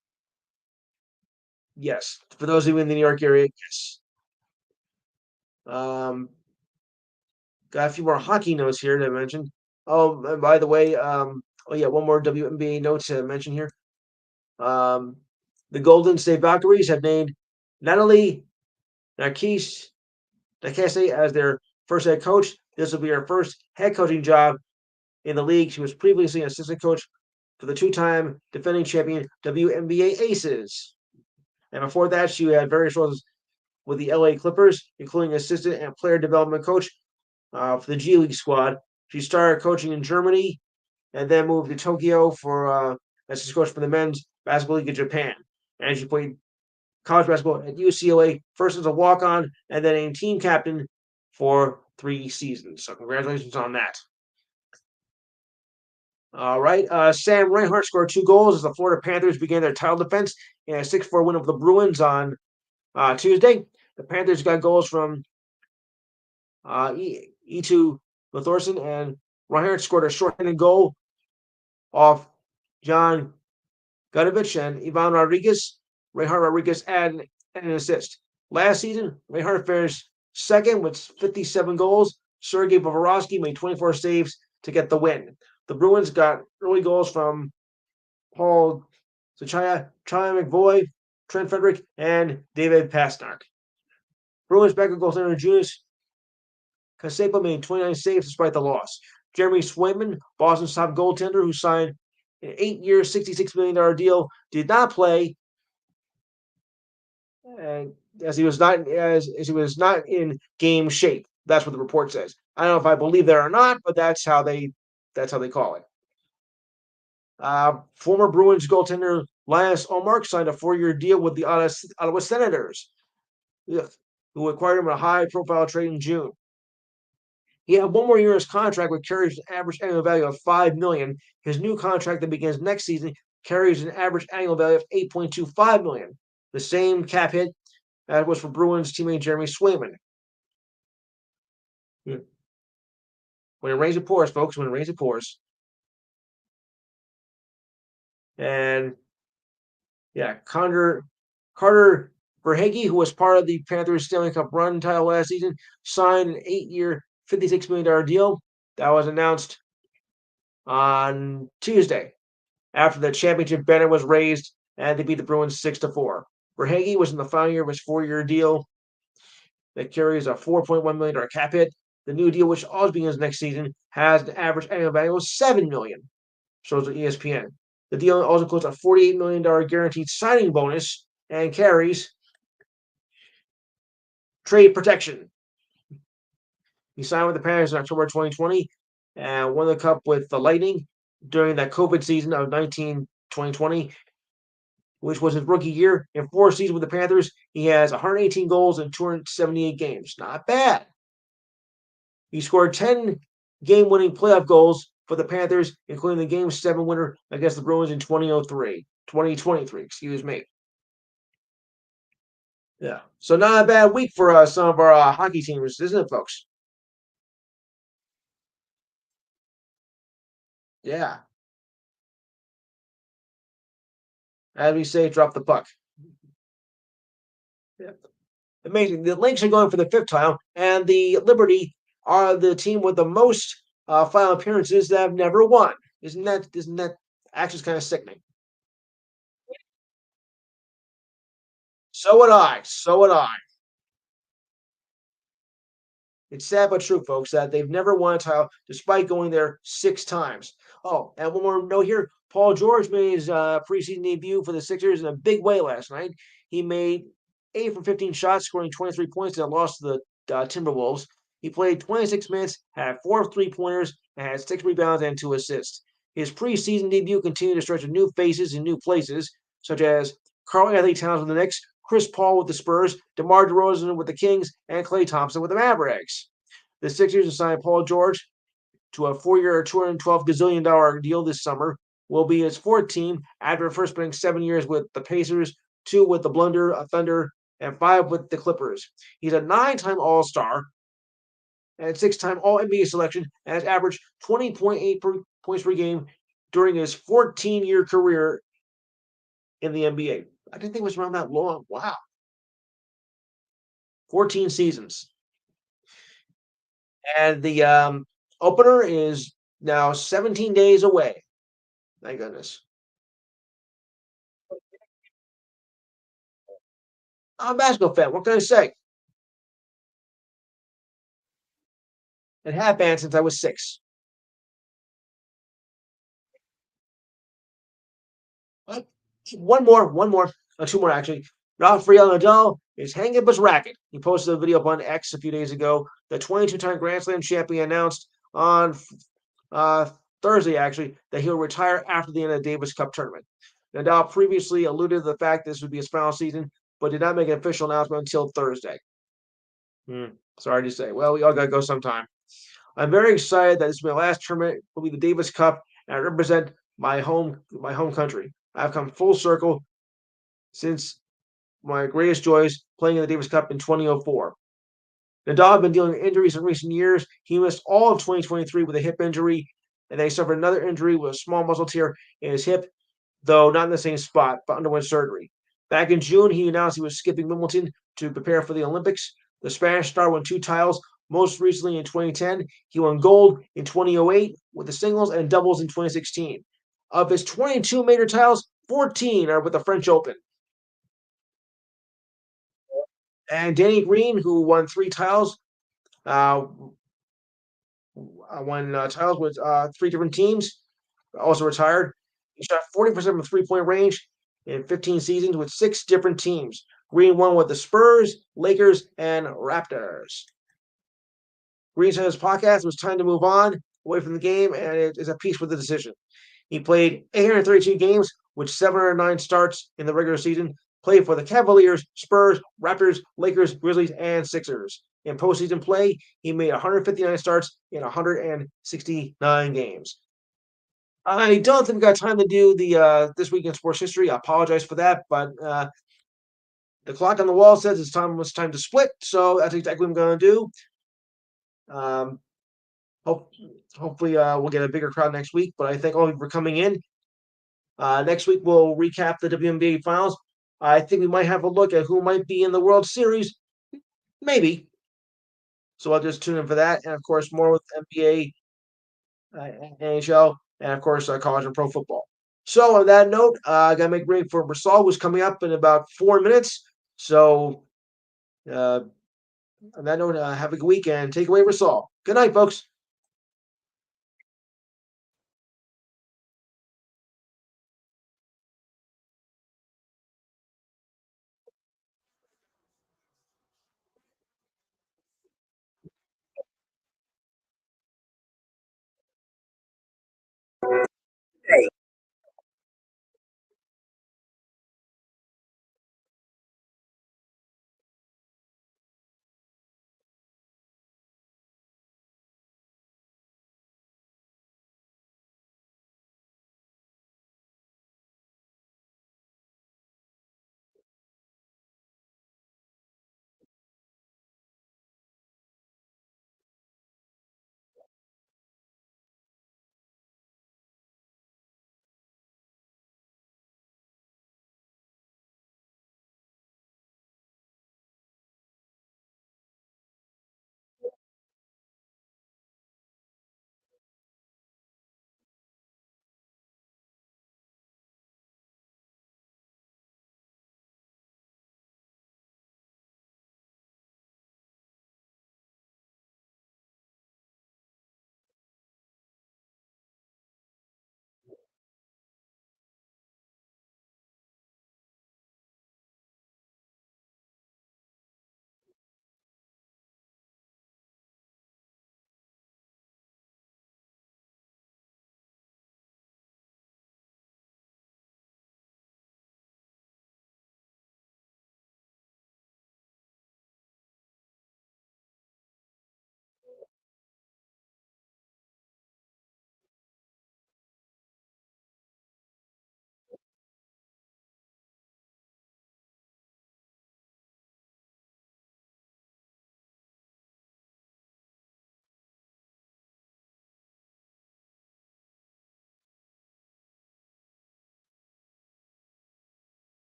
Yes. For those of you in the New York area, yes. Um, got a few more hockey notes here to mention. Oh, and by the way, oh yeah, one more WNBA note to mention here. Um, the Golden State Valkyries have named Natalie Nakase as their first head coach. This will be her first head coaching job in the league. She was previously an assistant coach for the two-time defending champion WNBA Aces. And before that, she had various roles with the LA Clippers, including assistant and player development coach for the G League squad. She started coaching in Germany and then moved to Tokyo for as coach for the men's basketball league in Japan. And she played college basketball at UCLA, first as a walk on and then a team captain for 3 seasons. So, congratulations on that. All right. Sam Reinhart scored 2 goals as the Florida Panthers began their title defense in a 6-4 win over the Bruins on Tuesday. The Panthers got goals from E2 Thorson, and Reinhardt scored a shorthanded goal off John Gudovich and Ivan Rodriguez. Reinhardt Rodriguez added an assist. Last season, Reinhardt finished second with 57 goals. Sergei Bobrovsky made 24 saves to get the win. The Bruins got early goals from Paul Zachaya, Charlie McVoy, Trent Frederick, and David Pastrnak. Bruins backup goaltender Junius Kasepa made 29 saves despite the loss. Jeremy Swayman, Boston's top goaltender, who signed an 8-year, $66 million deal, did not play uh, as he was not in game shape. That's what the report says. I don't know if I believe that or not, but that's how they call it. Former Bruins goaltender Linus Ullmark signed a 4-year deal with the Ottawa Senators, who acquired him in a high-profile trade in June. He had one more year of his contract, which carries an average annual value of $5 million. His new contract that begins next season carries an average annual value of $8.25 million, the same cap hit as was for Bruins teammate Jeremy Swayman. Hmm. When it rains, it pours, folks. When it rains, it pours. And yeah, Carter Verhaeghe, who was part of the Panthers Stanley Cup run title last season, signed an 8-year, $56 million deal that was announced on Tuesday after the championship banner was raised and they beat the Bruins 6-4. Verhaeghe was in the final year of his 4-year deal that carries a $4.1 million cap hit. The new deal, which also begins next season, has an average annual value of $7 million, shows on ESPN. The deal also includes a $48 million guaranteed signing bonus and carries trade protection. He signed with the Panthers in October 2020 and won the Cup with the Lightning during that COVID season of 2020, which was his rookie year. In 4 seasons with the Panthers, he has 118 goals in 278 games. Not bad. He scored 10 game-winning playoff goals for the Panthers, including the Game 7 winner against the Bruins in 2023, excuse me. Yeah. So not a bad week for some of our hockey teams, isn't it, folks? Yeah. As we say, drop the puck. Yeah. Amazing. The Lynx are going for the fifth title, and the Liberty are the team with the most final appearances that have never won. Isn't that actually kind of sickening? So would I. So would I. It's sad but true, folks, that they've never won a title despite going there 6 times. Oh, and one more note here. Paul George made his preseason debut for the Sixers in a big way last night. He made 8 from 15 shots, scoring 23 points in a loss to the Timberwolves. He played 26 minutes, had 4 3-pointers, and had 6 rebounds and 2 assists. His preseason debut continued to stretch with new faces in new places, such as Karl Anthony Towns with the Knicks, Chris Paul with the Spurs, DeMar DeRozan with the Kings, and Klay Thompson with the Mavericks. The Sixers assigned Paul George to a 4-year, $212 gazillion deal this summer. Will be his fourth team after first spending 7 years with the Pacers, 2 with the Thunder, and 5 with the Clippers. He's a 9-time All-Star and 6-time All-NBA selection and has averaged 20.8 points per game during his 14-year career in the NBA. I didn't think it was around that long. Wow. 14 seasons. And the opener is now 17 days away. Thank goodness. I'm a basketball fan. What can I say? And have been since I was 6. What? One more, 2 more actually. Rafael Nadal is hanging up his racket. He posted a video up on X a few days ago. The 22-time Grand Slam champion announced on uh, Thursday, actually, that he'll retire after the end of the Davis Cup tournament. Nadal previously alluded to the fact this would be his final season, but did not make an official announcement until Thursday. Sorry to say. Well, we all got to go sometime. I'm very excited that this will be my last tournament. Will be the Davis Cup, and I represent my home country. I've come full circle since my greatest joys playing in the Davis Cup in 2004. Nadal had been dealing with injuries in recent years. He missed all of 2023 with a hip injury, and then he suffered another injury with a small muscle tear in his hip, though not in the same spot, but underwent surgery. Back in June, he announced he was skipping Wimbledon to prepare for the Olympics. The Spanish star won 2 titles, most recently in 2010. He won gold in 2008 with the singles and doubles in 2016. Of his 22 major titles, 14 are with the French Open. And Danny Green, who won 3 titles, uh, won titles with 3 different teams, also retired. He shot 40% from 3-point range in 15 seasons with 6 different teams. Green won with the Spurs, Lakers, and Raptors. Green said in his podcast it was time to move on away from the game, and it is at peace with the decision. He played 832 games with 709 starts in the regular season, played for the Cavaliers, Spurs, Raptors, Lakers, Grizzlies, and Sixers. In postseason play, he made 159 starts in 169 games. I don't think we got time to do the this week in sports history. I apologize for that, but the clock on the wall says it's time to split, so that's exactly what I'm going to do. Um, hope, hopefully, we'll get a bigger crowd next week. But I thank all of you for coming in. Next week we'll recap the WNBA finals. I think we might have a look at who might be in the World Series, maybe. So I'll just tune in for that, and of course more with NBA, NHL, and of course college and pro football. So on that note, I gotta make room for Brasol, who's coming up in about 4 minutes. So on that note, have a good weekend. Take away Brasol. Good night, folks.